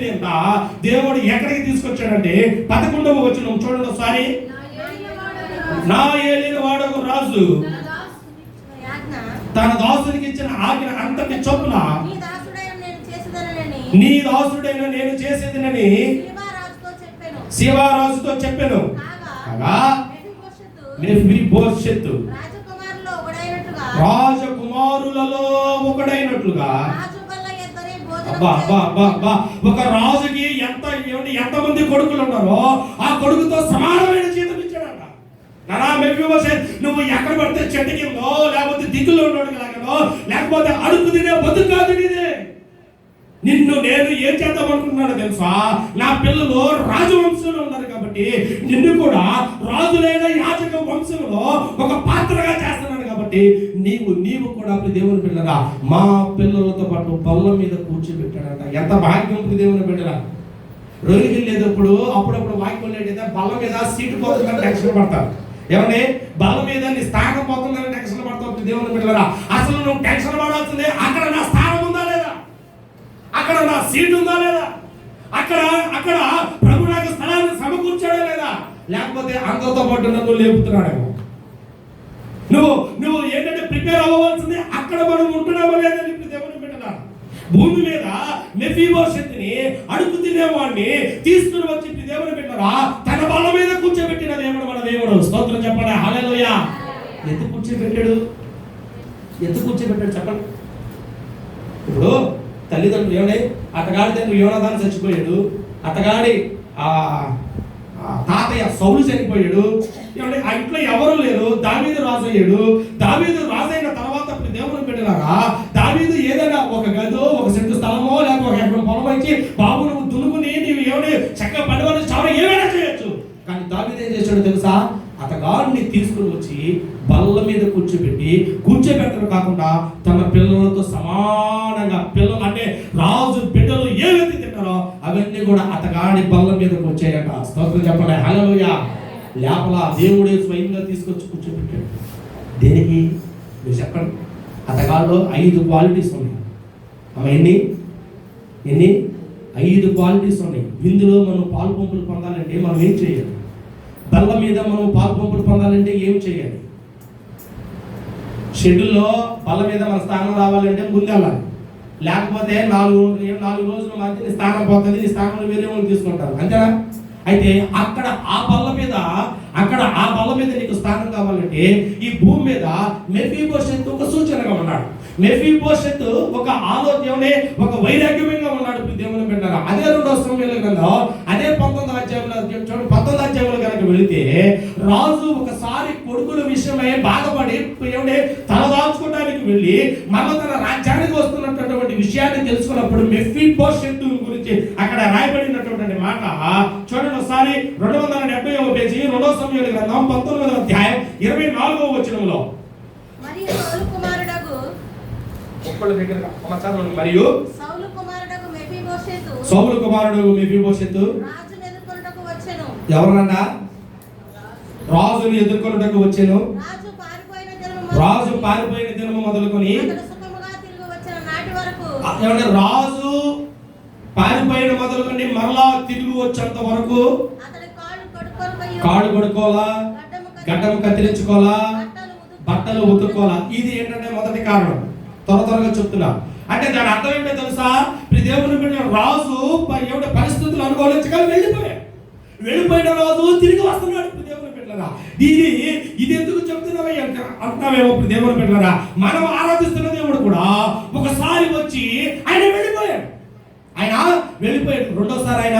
దేవుడు ఎక్కడికి తీసుకొచ్చాడంటే 11వ వచనం చూడండి ఒకసారి. నా ఏలిన వాడొక రాజు తన దాసునికి ఇచ్చిన ఆజ్ఞ అంతటి చొప్పున నీ దాసుడైన నేను చేసేదినని శివరాజుతో చెప్పాను. మెఫీబోషెత్ రాజకుమారులలో ఒకడైనట్లుగా. ఒక రాజుకి ఎంతమంది కొడుకులు ఉన్నారో ఆ కొడుకుతో సమానమైన జీతం ఇచ్చాడట. మెఫీబోషెత్ నువ్వు ఎక్కడ పడితే చెట్టు కిందో లేకపోతే దిగులో ఉన్నాడు లాగానో లేకపోతే అడుగు తినే బతుకు కాదు నీదే. నిన్ను నేను ఏం చేద్దామనుకుంటున్నాను తెలుసా? నా పిల్లలు రాజవంశంలో ఉన్నారు కాబట్టి నిన్ను కూడా రాజులైన యాజక వంశంలో ఒక పాత్రగా చేస్తున్నాను కాబట్టి నీవు కూడా దేవుని పిల్లరా మా పిల్లలతో పాటు బల్ల మీద కూర్చోబెట్టాడట. ఎంత భాగ్యం దేవుని బిడ్డరా. రోజులు లేదప్పుడు అప్పుడప్పుడు వాక్యం లేదైతే బల్ల మీద సీటు పోతుందని టెన్షన్ పడతారు. ఏమండి బల్ల మీద నీ స్థానం పోతుందని టెన్షన్ పడతావు. దేవుని బిడ్డరా అసలు నువ్వు టెన్షన్ పడాల్సిందే, అక్కడ నా స్థానం ఉందా లేదా, అక్కడ నా సీటు ఉందా లేదా, అక్కడ ప్రభు నాకు స్థలాన్ని సమకూర్చాడా లేదా, లేకపోతే అందరితో పాటు నన్ను లేపుతున్నాడేమో. నువ్వు ఏంటంటే ప్రిపేర్ అవ్వవలసింది అక్కడ మనం ఉంటున్నామో లేదని దేవుని బిడ్డరా. భూమి మీద మెఫీబోషెత్ని అడుగు తినేవాడిని తీసుకుని వచ్చి దేవుని బిడ్డరా తన బల్ల మీద కూర్చోబెట్టిన దేవుడు మన దేవుడు. స్తోత్రం చెప్పండి, హల్లెలూయా. ఎందుకు కూర్చోబెట్టాడు చెప్పండి. ఇప్పుడు తల్లిదండ్రులు ఏమన్నా అతగాడి తండ్రి యోనాతాను చచ్చిపోయాడు, అతగాడి తాతయ్య సౌలు చనిపోయాడు, ఏమంటే ఆ ఇంట్లో ఎవరు లేరు. దావీదు రాజు అయ్యాడు. దావీదు రాజు అయిన తర్వాత దేవుని బిడ్డలారా దావీదు ఏదైనా ఒక గదో ఒక సెంటు స్థలమో లేకపోతే ఒక ఎకరం పొలం ఇచ్చి బాబు నువ్వు దున్నుకుని నీవు ఏమిటి చక్కగా పనివాళ్ళు చాలా ఏమైనా చేయొచ్చు. కానీ దావీదు ఏం చేశాడో తెలుసా? అతగాడిని తీసుకుని వచ్చి బల్ల మీద కూర్చోబెట్టడం కాకుండా తన పిల్లలతో సమానంగా పిల్లలు అంటే రాజు బిడ్డలు ఏవైతే తింటారో అవన్నీ కూడా అతగాడి బల్ల మీదకి వచ్చాయట. స్తోత్రం చెప్పండి, హల్లెలూయా. లోపల దేవుడే స్వయంగా తీసుకొచ్చి కూర్చోబెట్టాడు. దేనికి మీరు చెప్పండి? అతగాల్లో 5 క్వాలిటీస్ ఉన్నాయి. అమ్మ ఎన్ని 5 క్వాలిటీస్ ఉన్నాయి. విందులో మనం పాలు పంపులు పొందాలంటే మనం ఏం చేయాలి? బల్ల మీద మనం పాలు పంపులు పొందాలంటే ఏం చేయాలి? షెడ్యూల్లో బల్ల మీద మన స్థానం రావాలంటే ముందు వెళ్ళాలి. లేకపోతే 4 రోజుల మధ్య నీ స్థానం పోతుంది, నీ స్థానంలో వేరే వాళ్ళు తీసుకుంటారు, అంతేనా? అయితే అక్కడ ఆ బల్ల మీద నీకు స్థానం కావాలంటే ఈ భూమి మీద మెఫీబోషెతు ఒక సూచనగా ఉన్నాడు. మెఫీబోషెతు ఒక ఆలోచనే, ఒక వైరాగ్యంగా ఉన్నాడు. దేవుని బిడ్డలారా, అదే 2వ సమూయేలు గ్రంథం అదే 19వ అధ్యాయంలో కనుక వెళితే, రాజు ఒకసారి కొడుకుల విషయమై బాధపడి తలదాల్చుకోవడానికి వెళ్ళి మళ్ళీ తన రాజ్యానికి వస్తున్నటువంటి విషయాన్ని తెలుసుకున్నప్పుడు మెఫీబోషెతు గురించి అక్కడ రాయబడినటువంటి మాట చూడండి ఒకసారి. 270వ పేజీ 2వ సమూయేలు గ్రంథం 19వ అధ్యాయం 24వ వచనంలో, మరియు సౌలు కుమారుడగు మెఫీబోషెతు ఎవరన్న? రాజుని ఎదుర్కొనుటకు వచ్చెను. రాజు పారిపోయిన దినము మొదలుకొని రాజు పారిపోయిన మొదలుకొని మరలా తిరిగి వచ్చేంత వరకు కాళ్ళు కొడుకోవాలా, గడ్డము కత్తిరించుకోవాలా, బట్టలు ఉతుక్కోవాలా. ఇది ఏంటంటే మొదటి కారణం. త్వరగా చెప్తున్నా. అంటే దాని అర్థం ఏంటో తెలుసా? దేవుని బిడ్డ రాజు పరిస్థితులు అనుకూలించగా వెళ్ళిపోయిన రాజు తిరిగి వస్తున్నాడు. దేవుని బిడ్డలారా, ఇది ఎందుకు చెప్తున్నావే అంటున్నావేమో. దేవుని బిడ్డలారా, మనం ఆరాధిస్తున్న దేవుడు కూడా ఒకసారి వచ్చి ఆయన వెళ్ళిపోయాడు. రెండోసారి ఆయన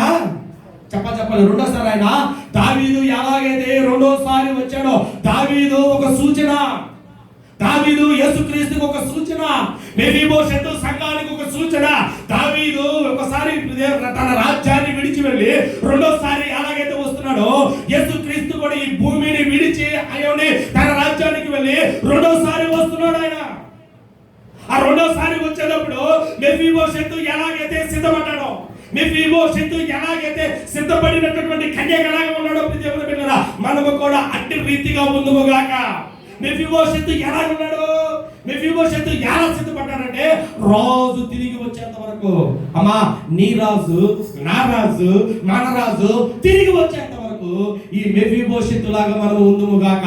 చెప్పాలి. రెండోసారి ఆయన దావీదు ఎలాగైతే రెండోసారి వచ్చాడో, దావీదు ఒక సూచన, దావీదు యేసుక్రీస్తుకు ఒక సూచన, మెఫీబోషెతు సంఘానికి ఒక సూచన. దావీదు ఒకసారి తన రాజ్యాన్ని విడిచి వెళ్ళి రెండోసారి ఎలాగైతే వస్తున్నాడో, యేసుక్రీస్తు కూడా ఈ భూమిని విడిచి తన రాజ్యానికి వెళ్ళి రెండోసారి వస్తున్నాడు. ఆయన ఆ రెండోసారి వచ్చేటప్పుడు మెఫీబోషెతు ఎలాగైతే సిద్ధపడ్డాడో, మెఫీబోషెతు ఎలాగైతే సిద్ధపడినటువంటి కన్యకలాగా ఉన్నాడో, దేవుని బిడ్డలారా, మనము కూడా అట్టి రీతిగా ముందుగాక. మెఫీబోషెతు ఎలా ఉన్నాడు? మెఫీబోషెతు ఎలా సిద్ధపడ్డాడంటే రాజు తిరిగి వచ్చేంత వరకు. అమ్మా, నీ రాజు, నా రాజు, మన రాజు తిరిగి వచ్చేంత వరకు ఈ మెఫీబోషెతు లాగా మనం ఉందుముగాక.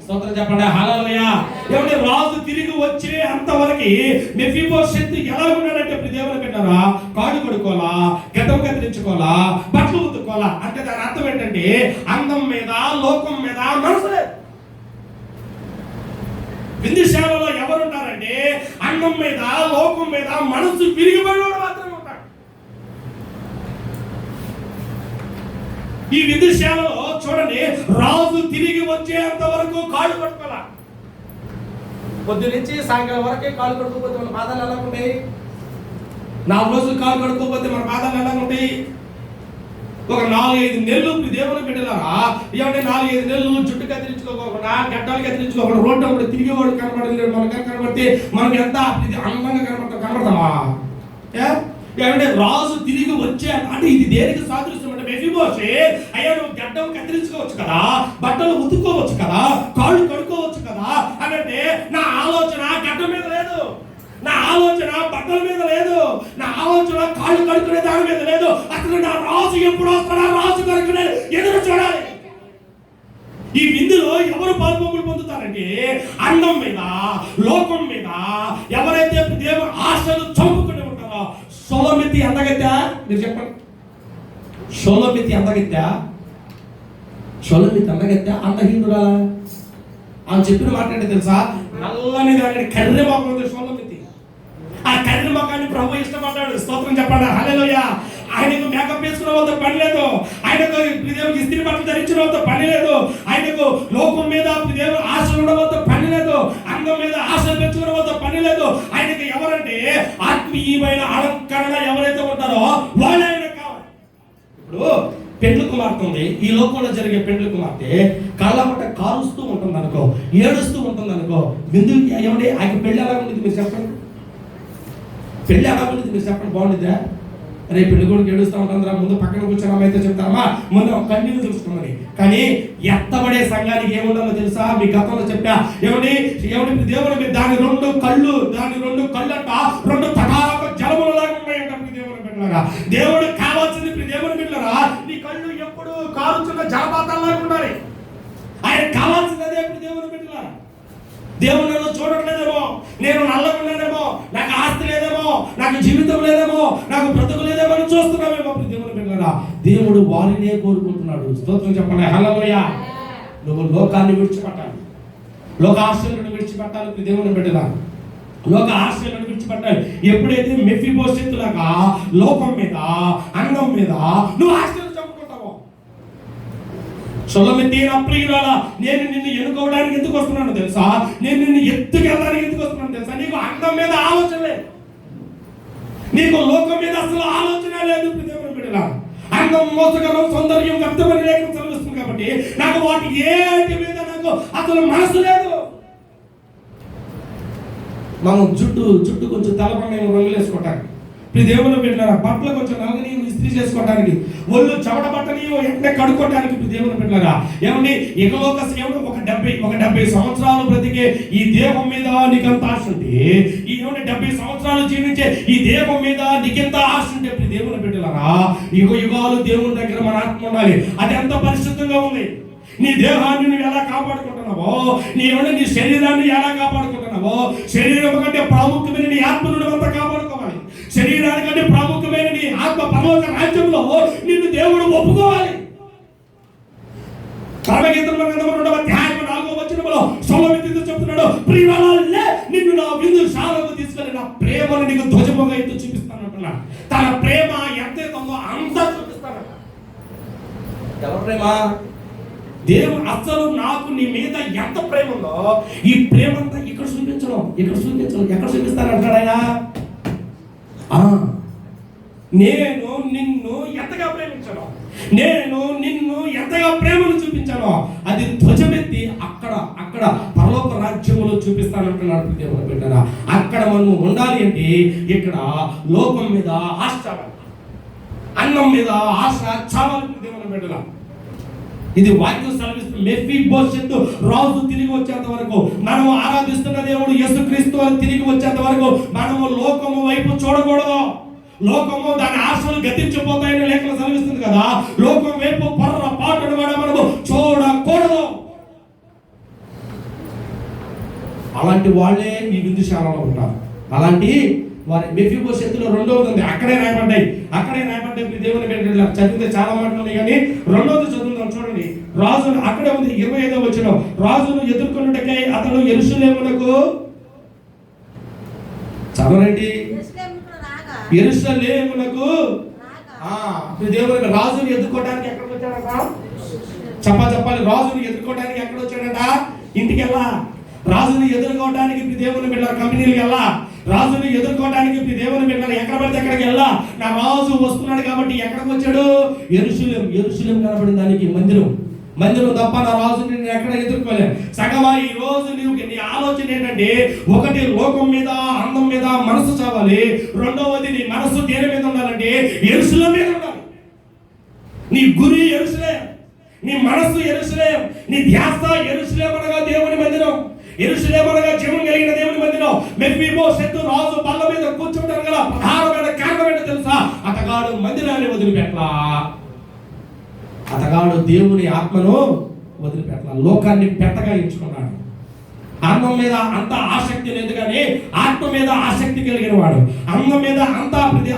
స్తోత్రం చెప్పండి, హల్లెలూయా. ఏమంటే రాజు తిరిగి వచ్చే అంతవరకు మెఫీబోషెతు ఎలా ఉన్నాడంటే దేవుని బిడ్డలారా, కాడు కొడుకోవాలా, గడ్డం కత్తిరించుకోవాలా, బట్టలు ఉతుక్కోవాలా. అంటే దాని అర్థం ఏంటంటే అందం మీద, లోకం మీద మనసు లేదు. విందుశాలలో ఎవరుంటారంటే అన్నం మీద, లోకం మీద మనసు విరిగిపడినోడు మాత్రమే ఉంటాడు. ఈ విందుశాలలో చూడండి, రాజు తిరిగి వచ్చేంత వరకు కాళ్ళు పట్టుకోవాలా. పొద్దు నుంచి సాయంకాలం వరకే కాళ్ళు కడుక్కోపోతే మన పాదాలు ఎలా ఉంటాయి? 4 రోజులు కాళ్ళు కడుక్కోపోతే మన పాదాలు ఎలా ఉంటాయి? ఒక 4-5 నెలలు దేవుని బిడ్డలారా, ఏమంటే 4-5 నెలలు జుట్టు కత్తిరించుకోకుండా, గడ్డలు కత్తిరించుకోకుండా రోడ్డు అప్పుడు తిరిగేవాడు కనబడలేదు. మనకు కనబడితే మనం ఎంత అందంగా కనబడతామా? ఏమంటే రాజు తిరిగి వచ్చే అంటే ఇది దేనికి సాదృశ్యం అంటే, మెఫీబోషెతు అయ్యా నువ్వు గడ్డం కత్తిరించుకోవచ్చు కదా, బట్టలు ఉతుక్కోవచ్చు కదా, కాళ్ళు కడుక్కోవచ్చు కదా అంటే నా ఆలోచన గడ్డం మీద లేదు, నా ఆలోచన బట్టల మీద లేదు, నా ఆలోచన కాళ్ళు కడుక్కునే దాని మీద లేదు. అసలు నా రాజు ఎప్పుడు వస్తాడా, రాజు కడుక్కునే ఎదురు చూడాలి. ఈ విందులో ఎవరు పాల్పొంగులు పొందుతారంటే అన్నం మీద, లోకం మీద ఎవరైతే దేవుని ఆశలు చంపుకుని ఉంటారో. షోలోమితి అందగత్తా? మీరు చెప్పండి. షోలోమితి అందగత్తా? అందహీనురా అని చెప్పిన మాట ఏంటి తెలుసా? నల్లని దాని కర్రె మొఖం ఉంది షోలోమితి. ఆ కర్రె మొఖాన్ని ప్రభు ఇష్టపడ్డాడు. స్తోత్రం చెప్పండి, హల్లెలూయా. ఆయనకు మేకప్ వేసుకున్న వాళ్ళతో పని లేదు, ఆయనకు ఇస్త్రీ బట్టలు ధరించిన వాళ్ళతో పని లేదు, ఆయనకు లోకం మీద ఆశలు ఉన్న వాళ్ళతో పని లేదు, అందం మీద ఆశలు పెంచుకున్న వాళ్ళతో పని లేదు. ఆయనకు ఎవరంటే ఆత్మీయమైన అలంకరణ ఎవరైతే ఉంటారో వాళ్ళు ఆయన కావాలి. ఇప్పుడు పెండ్లి కుమార్తె ఉంది, ఈ లోకంలో జరిగే పెండ్లి కుమార్తె కళ్ళమట కారుస్తూ ఉంటుంది అనుకో, ఏడుస్తూ ఉంటుంది అనుకో, విందు ఏమంటే ఆయన పెళ్లి ఎలా ఉంటుంది మీరు చెప్పండి? పెళ్లి ఎలా ఉంటుంది మీరు చెప్పండి? బాగుంటుందా? రేపు పెళ్లి కొడుకు ఏడుస్తూ ఉంటారా, ముందు పక్కన కూర్చొని అయితే చెప్తారమ్మా ముందు కన్నీళ్ళు చూసుకోమని. కానీ ఎత్తబడే సంఘానికి ఏముండాలో తెలుసా? మీ గతంలో చెప్పా ఏమండి దేవుని మీద దాని రెండు కళ్ళు అంట రెండు తటాలకు జలములలాగా ఉన్నాయంట. దేవుని బిడ్డలారా, దేవుడు కావాల్సింది దేవుని బిడ్డలారా నీ కళ్ళు ఎప్పుడు కారుచున్న జలపాతాల్లాగా ఉండాలి. ఆయన కావాల్సింది అదే దేవుని బిడ్డలారా. దేవుడు నన్ను చూడట్లేదేమో, నేను నల్లగా ఉన్నానేమో, నాకు ఆస్తి లేదేమో, నాకు జీవితం లేదేమో, నాకు బ్రతుకు లేదేమో అని చూస్తున్నామేమో దేవుని బిడ్డలారా. దేవుడు వారినే కోరుకుంటున్నాడు. స్తోత్రం చెప్పండి, హల్లెలూయా. నువ్వు లోకాన్ని విడిచిపెట్టాలి, లోక ఆశలను విడిచిపెట్టాలి దేవుని బిడ్డలారా. లోక ఆశలను విడిచిపెట్టాలి. ఎప్పుడైతే మెఫీబోషెత్ లాగా లోకం మీద అందం మీద నువ్వు ఆశలు చంపుకుంటావో, సొలొమోను అప్రియురాలా, నేను నిన్ను ఎన్నుకోవడానికి ఎందుకు వస్తున్నాను తెలుసా? నేను నిన్ను ఎత్తుకెళ్ళడానికి ఎందుకు వస్తున్నాను తెలుసా? నీకు అందం మీద ఆలోచన లేదు, నీకు లోకం మీద అసలు ఆలోచన లేదు దేవుని బిడ్డలారా. అందం మోసగలం, సౌందర్యం వ్యర్థమని లేఖనం చదివిస్తుంది కాబట్టి నాకు వాటి ఏటి మీద నాకు అసలు మనసు లేదు. మనం జుట్టు కొంచెం తలపై రంగులు వేసుకోవటానికి, దేవుని బిడ్డలారా బట్టలు కొంచెం నల్లని ఇస్త్రీ చేసుకోవడానికి, ఒళ్ళు చెమట బట్టని ఎక్కడ కడుక్కోవడానికి దేవుని బిడ్డలారా. ఏమండి ఇకలోక సేవడు ఒక 70 సంవత్సరాలు బ్రతికే ఈ దేహం మీద నీకంత ఆశ ఉంటే, ఈ 70 సంవత్సరాలు జీవించే ఈ దేహం మీద నీకెంత ఆశ ఉంటే దేవుని బిడ్డలారా, యుగాలు దేవుని దగ్గర మన ఆత్మ ఉండాలి. అది ఎంత పరిశుద్ధంగా ఉంది. నీ దేహాన్ని నువ్వు ఎలా కాపాడుకుంటున్నావో, నీ శరీరాన్ని ఎలా కాపాడుకుంటున్నావో, శరీరం కంటే ప్రాముఖ్యమైన నీ ఆత్మను అంతా కాపాడుకోవాలి. శరీరానికంటే ప్రాముఖ్యమైన నీ ఆత్మ పరలోక రాజ్యంలో నిన్ను దేవుడు ఒప్పుకోవాలి. పరమగీతంలో 2:4 సొలొమోనుతో చెప్తున్నాడు, ప్రియురాలే నిన్ను నా విందుశాలకు తీసుకెళ్ళి నా ప్రేమను నీకు ధ్వజముగా ఎత్తు చూపిస్తానంటున్నాడు. తన ప్రేమ ఎంత ఉందో అంతా చూపిస్తానంట. ఎవరి ప్రేమ? దేవుడు అసలు నాకు నీ మీద ఎంత ప్రేమ ఉందో ఈ ప్రేమ అంతా ఇక్కడ చూపించడం ఎక్కడ చూపిస్తానంటాడు ఆయన. నేను నిన్ను ఎంతగా ప్రేమించాను, నేను నిన్ను ఎంతగా ప్రేమను చూపించాను, అది ధ్వజమెత్తి అక్కడ పరలోక రాజ్యంలో చూపిస్తానంటున్నాడు దేవుని బిడ్డలారా. అక్కడ మనం ఉండాలి అంటే ఇక్కడ లోకం మీద ఆశ, అన్నం మీద ఆశ చావాలి దేవుని బిడ్డలారా. ఇది వాక్యం సెలవిస్తుంది. మెఫీబోషెత్ రాజు తిరిగి వచ్చేంత వరకు, మనము ఆరాధిస్తున్న దేవుడు యేసుక్రీస్తు తిరిగి వచ్చేంత వరకు మనము లోకము వైపు చూడకూడదు. లోకము దాని ఆశలు గతించిపోతాయని లేఖనం సెలవిస్తుంది కదా. లోకం వైపు పొర్రపాటును కూడా మనము చూడకూడదు. అలాంటి వాళ్ళే ఈ విందుశాలలో ఉంటారు. అలాంటి వారి మెఫీబోషెత్తులో రెండవది ఉంది, అక్కడే రాయబడ్డాయి దేవుని బిడ్డలారా. చదివితే చాలా మాటలు ఉన్నాయి కానీ రెండవది చదువుదాం చూడండి. రాజును అక్కడే ఉంది 25వ వచనం. రాజును ఎదుర్కొనుటకై అతడు యెరూషలేమునకు చదవండి. యెరూషలేమునకు దేవుని రాజును ఎదుర్కోవడానికి ఎక్కడికి వచ్చాడట? చెప్పాలి. రాజును ఎదుర్కోవడానికి ఎక్కడ వచ్చాడట? ఇంటికి వెళ్ళా. రాజుని ఎదుర్కోవడానికి దేవుని బిడ్డల కంపెనీలకు వెళ్ళా. రాజుని ఎదుర్కోవడానికి దేవుని బిడ్డలు ఎక్కడ పడితే ఎక్కడికి వెళ్ళా. నా రాజు వస్తున్నాడు కాబట్టి ఎక్కడికి వచ్చాడు? యెరూషలేం కనబడిన దానికి మందిరం తప్ప నా రాజుని నేను ఎక్కడ ఎదుర్కోలేను. సగమా ఈ రోజు నీ ఆలోచన ఏంటంటే, ఒకటి లోకం మీద అందం మీద మనసు చావాలి, రెండవది నీ మనసు దేని మీద ఉండాలంటే యెరూషలేం మీద ఉండాలి. నీ గురి యెరూషలేం, నీ మనసు యెరూషలేం, నీ ధ్యాస యెరూషలేం అనగా దేవుని మందిరం, యెరూషలేం అనగా జీవం కలిగిన దేవుని మందిరం. మెఫీబోషెత్ రాజు బల్ల మీద కూర్చుంటారు కదా, ప్రధానమైన కారణం ఏంటో తెలుసా? అతగాడు మందిరాన్ని వదిలిపెట్టలా, అతగాడు దేవుని ఆత్మను వదిలిపెట్టలా, లోకాన్ని పెట్టగా ఎంచుకున్నాడు. అందం మీద అంత ఆసక్తి లేదు కానీ ఆత్మ మీద ఆసక్తి కలిగిన వాడు. అందం మీద అంత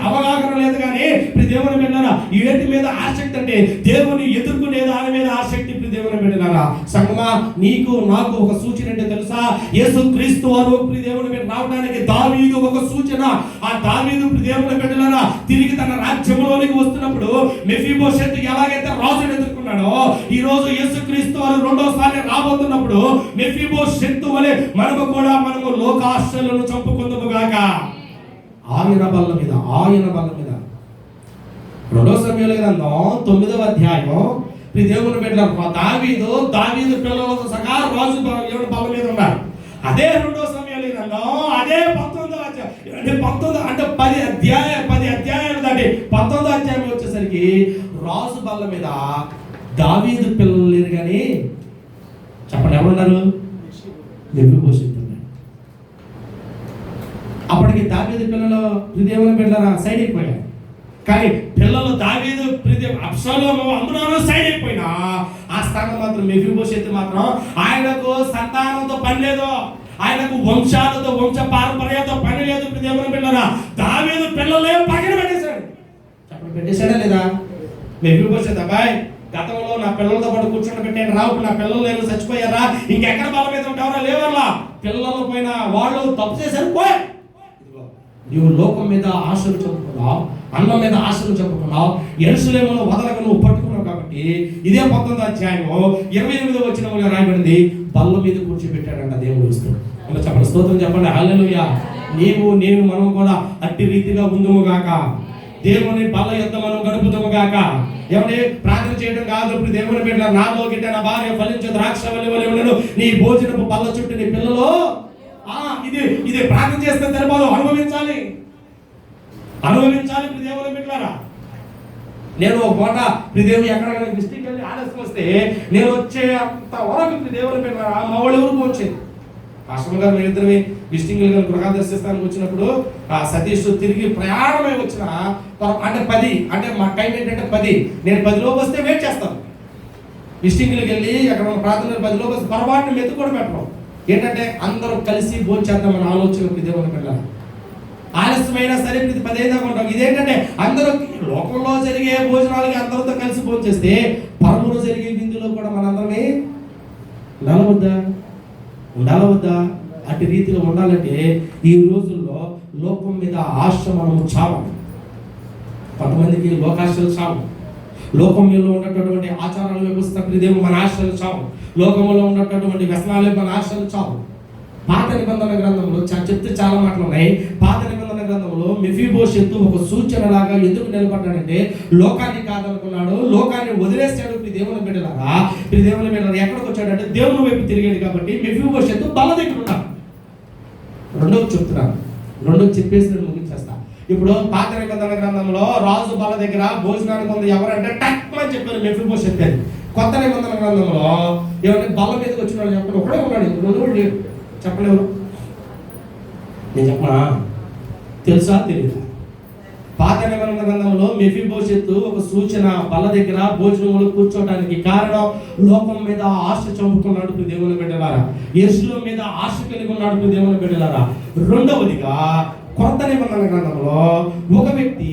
అవగాహన లేదు కానీ దేవుని బిడ్డలారా ఏటి మీద ఆసక్తి అంటే దేవుని ఎదుర్కొనే దాని మీద ఆసక్తి. దేవుని బిడ్డలారా సంగమా, నీకు నాకు ఒక సూచన అంటే తెలుసా? యేసుక్రీస్తు వారు దేవుని బిడ్డ రావడానికి దావీదు ఒక సూచన. ఆ దావీదు దేవుని బిడ్డలారా తిరిగి తన రాజ్యంలోనికి వస్తున్నప్పుడు మెఫీబోషెత్ ఎలాగైతే రాజును ఎదుర్కొన్నాడో, ఈ రోజు యేసుక్రీస్తు వారు రెండోసారి రాబోతున్నప్పుడు మెఫీబోషెత్ వలె మనము లోకాశలను చంపుకుందుము గాక. ఆయన బల్ల మీద 2 సమూయేలు గ్రంథం 9వ అధ్యాయం. దేవుని బిడ్డ దావీదు పిల్లలతో సహా రాజు బల్ల మీద ఉన్నారు. అదే 2 సమూయేలు గ్రంథం అదే 19వ అధ్యాయం అంటే 10 అధ్యాయాలు దాటి కానీ 19వ అధ్యాయం వచ్చేసరికి రాజు బల్ల మీద దావీదు పిల్లలు లేరు కానీ చెప్పండి ఎవరున్నారు? మెఫీబోషెతు. అప్పటికి దావీదు పిల్లలు దేవుని బిడ్డలారా సైడ్ అయిపోయారు. కానీ పిల్లలు దావీదు అబ్షాలోము అమ్నోను సైడ్ అయిపోయినా ఆ స్థానం మాత్రం మెఫీబోషెతు మాత్రం ఆయనకు సంతానంతో పని లేదు, ఆయనకు వంశాలతో వంశ పారంపర్యంతో పని లేదు. దేవుని బిడ్డలారా దావీదు పిల్లలే పక్కన పెట్టేశాడు. చెప్పండి పెట్టేశాడా లేదా? మెఫీబోషెతు అబ్బాయి గతంలో నా పిల్లలతో పాటు కూర్చొని పెట్టాను రావు, నా పిల్లలు లేరు చచ్చిపోయారా, ఇంకెక్కడ బల మీద ఉంటారా లేవల్లా, పిల్లల పైన వాళ్ళు తప్పు చేశారు పోయి. నువ్వు లోకం మీద ఆశలు చెప్పుకున్నావు, అన్నం మీద ఆశలు చెప్పుకున్నావు, యెరూషలేములో వదలక నువ్వు పట్టుకున్నావు. కాబట్టి ఇదే 19వ అధ్యాయం 28వ వచనంలో రాయబడింది, బల్ల మీద కూర్చోబెట్టాడంట దేవుడు ఇస్తూ. అలా చెప్పండి స్తోత్రం చెప్పండి హల్లెలూయా. నీవు నేను మనం కూడా అట్టి రీతిగా ఉందుము గాక, దేవుని బల్ల యొద్ద మనం గడుపుతాము గాక. ఏమంటే ప్రార్థన చేయడం కాదు. ఇప్పుడు దేవుని బిడ్డ నాలో గిట్ట నా భార్య ఫలించే ద్రాక్ష వలె ఉండను, నీ భోజనపు బల్ల చుట్టూ నీ పిల్లలు ఇది ప్రార్థన చేస్తే సరిపోదు, అనుభవించాలి. ఇప్పుడు దేవుని బిడ్డలారా నేను ఒక పూట దేవుడు ఎక్కడికైనా డిస్ట్రిక్ట్ వెళ్ళి ఆలస్యం వస్తే నేను వచ్చే అంత వరకు దేవుని బిడ్డలారా మా వాళ్ళు ఎవరికి వచ్చేది. పాస్టర్ గారు మేమిద్దరివి డిస్ట్రిక్ట్ వెళ్ళి గృహ దర్శిస్తానికి వచ్చినప్పుడు ఆ సతీష్ తిరిగి ప్రయాణమై వచ్చిన అంటే 10 అంటే మా టైం ఏంటంటే 10, నేను 10 లోపు వస్తే వెయిట్ చేస్తాను. డిస్ట్రిక్ట్కి వెళ్ళి అక్కడ ప్రార్థన 10 లోపు వస్తే పొరపాటుని మెత్తు కూడా పెట్టడం ఏంటంటే అందరూ కలిసి భోంచేద్దామని ఆలోచన దేవుని పిల్ల. ఆలస్యమైనా సరే ఇది 10 దాకా ఉంటాం. ఇదేంటంటే అందరూ లోకంలో జరిగే భోజనాలకి అందరితో కలిసి భోంచేస్తే పరములో జరిగే విందులో కూడా మనందరమే ఉండాలవద్దా? అటు రీతిలో ఉండాలంటే ఈ రోజుల్లో లోకం మీద ఆశ మనము చావాలి. కొంతమందికి లోకాశలు చావు, లోకం మీద ఉన్నటువంటి ఆచారాల వ్యవస్థ దేవుడు మన ఆశలు చావు, లోకంలో ఉన్నటువంటి వ్యసనాలు మన ఆశలు చావు. పాత నిబంధన గ్రంథంలో చెప్తే చాలా మాటలు ఉన్నాయి. పాత నిబంధన గ్రంథంలో మెఫీబోషెతు ఒక సూచన లాగా ఎందుకు నిలబడ్డాడంటే లోకాన్ని కాదనుకున్నాడు, లోకాన్ని వదిలేశాడు. దేవుని బిడ్డలారా ఎక్కడికి వచ్చాడంటే దేవుని వైపు తిరిగాడు. కాబట్టి మెఫీబోషెతు బల్ల దగ్గర ఉన్నాడు. రెండోది చెప్పేసి నేను ముగించేస్తా. ఇప్పుడు పాత నిబంధన గ్రంథంలో రాజు బల్ల దగ్గర భోజనానికి ఉంది ఎవరంటే టక్మని చెప్పారు మెఫీబోషెతు అని. కొత్త నిబంధన గ్రంథంలో ఏమంటే బల్ల మీదకి వచ్చిన వాళ్ళు చెప్పండి ఒకడే ఉన్నాడు, రెండు లేడు. చెప్పలేవు. నేను చెప్పనా? తెలుసా తెలియదు? పాత నిబంధన గ్రంథంలో మెఫీబోషెతు ఒక సూచన బల్ల దగ్గర భోజనంలో కూర్చోవడానికి కారణం లోకం మీద ఆశ చంపుకున్నాడు దేవుని బిడ్డలారా, యెరూషలేము మీద ఆశ కలిగి ఉన్నాడు దేవుని బిడ్డలారా. రెండవదిగా కొత్త నిబంధన గ్రంథంలో ఒక వ్యక్తి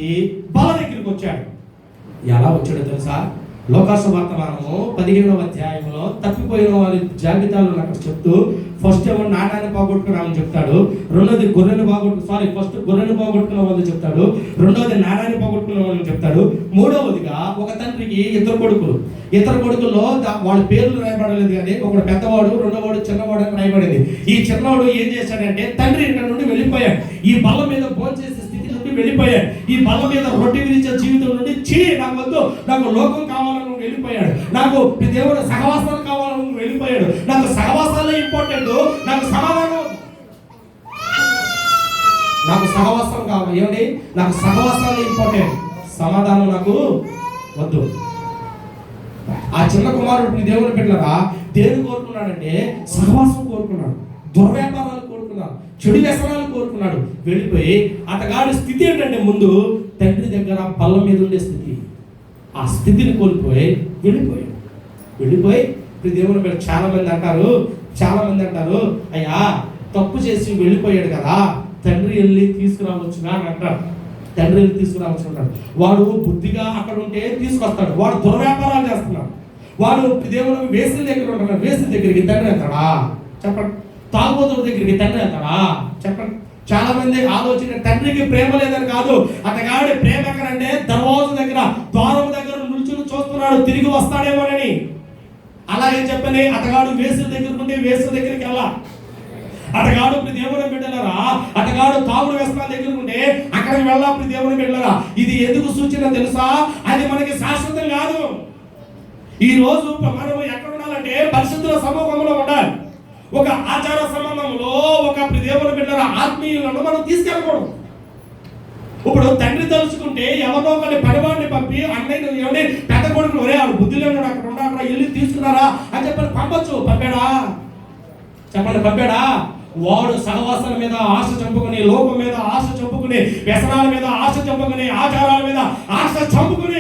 బల్ల దగ్గరికి వచ్చాడు. ఎలా వచ్చాడో తెలుసా? లోకాసు వర్తమానము 15వ అధ్యాయంలో తప్పిపోయిన వారి జాబితాలు అక్కడ చెప్తూ ఫస్ట్ ఏమో నాటాన్ని పోగొట్టుకున్నామని చెప్తాడు, రెండోది ఫస్ట్ గొర్రెలు పోగొట్టుకున్న వాళ్ళు చెప్తాడు, రెండోది నాటాన్ని పోగొట్టుకున్న వాళ్ళని చెప్తాడు, మూడవదిగా ఒక తండ్రికి ఇద్దరు కొడుకుల్లో వాళ్ళ పేర్లు రాయబడలేదు కానీ ఒకడు పెద్దవాడు, రెండోవాడు చిన్నవాడు అని రాయబడింది. ఈ చిన్నవాడు ఏం చేశాడంటే తండ్రి ఇంటి నుండి వెళ్ళిపోయాడు, ఈ బల్ల మీద భోంచేసే స్థితి నుండి వెళ్ళిపోయాడు, ఈ బల్ల మీద రొట్టె విరిచే జీవితం నుండి నాకు వద్దు, నాకు లోకం కావాలని వెళ్ళిపోయాడు, నాకు దేవుడు సహవాసాలు కావాలని వెళ్ళిపోయాడు, నాకు సహవాసాలే ఇంపార్టెంట్, నాకు సమాధానం, నాకు సహవాసం కావాలి. ఏమండి? నాకు సహవాసాలే ఇంపార్టెంట్, సమాధానం నాకు వద్దు. ఆ చిన్న కుమారుడు దేవుని బిడ్డలారా దేని కోరుకున్నాడంటే సహవాసం కోరుకున్నాడు, దుర్వ్యాపారాలు కోరుకున్నాడు, చెడు వ్యసనాలు కోరుకున్నాడు. వెళ్ళిపోయి అతగాడి స్థితి ఏంటంటే ముందు తండ్రి దగ్గర బల్ల మీద ఉండే స్థితి, ఆ స్థితిని కోల్పోయి వెళ్ళిపోయి ఇప్పుడు దేవుని బిడ్డ చాలా మంది అంటారు అయ్యా తప్పు చేసి వెళ్ళిపోయాడు కదా తండ్రి వెళ్ళి తీసుకురావచ్చుగా అని అంటారు. తండ్రి వెళ్ళి తీసుకురావచ్చు అంటాడు. వాడు బుద్ధిగా అక్కడ ఉంటే తీసుకొస్తాడు, వాడు దుర్వ్యాపారాలు చేస్తున్నాడు, వాడు దేవుని వేసిన దగ్గర ఉంటాడు, వేసిన దగ్గరికి తండ్రి వెళ్తాడా చెప్పండి? తాగుబోతుల దగ్గరికి తండ్రి వెళ్తాడా చెప్పండి? చాలా మంది ఆలోచన తండ్రికి ప్రేమ లేదని కాదు, అతగాడి ప్రేమ ఎక్కడంటే దర్వాజు దగ్గర ద్వారం దగ్గర నిల్చుని చూస్తున్నాడు తిరిగి వస్తాడేమోనని. అలాగే చెప్పని అతగాడు వేసుల దగ్గర ఉంటే వేసుల దగ్గరికి వెళ్ళా, అతగాడు దేవుని బిడ్డలరా అతగాడు తాగుడు వ్యసనాల దగ్గర ఉంటే అక్కడికి వెళ్ళా దేవుని బిడ్డలరా. ఇది ఎందుకు సూచన తెలుసా? అది మనకి శాశ్వతం కాదు. ఈ రోజు మనం ఎక్కడ ఉండాలంటే పరిశుద్ధుల సమూహంలో ఉండాలి. ఒక ఆచార సంబంధంలో ఒక దేవుని బిడ్డల ఆత్మీయులను మనం తీసుకెళ్ళకూడదు. ఇప్పుడు తండ్రి తలుచుకుంటే ఎవరో ఒకరిని పనివాడిని పంపి అన్నయ్య ఏమంటే పెద్ద కొడుకులు ఒరే వాళ్ళు బుద్ధి లేడు అక్కడ ఉన్నా అక్కడ ఇల్లు తీసుకున్నారా అని చెప్పని పంపొచ్చు. పంపాడా? చెప్పండి, పంపాడా? వాడు సహవాసాల మీద ఆశ చంపుకుని, లోకం మీద ఆశ చంపుకుని, వ్యసనాల మీద ఆశ చంపుకుని, ఆచారాల మీద ఆశ చంపుకుని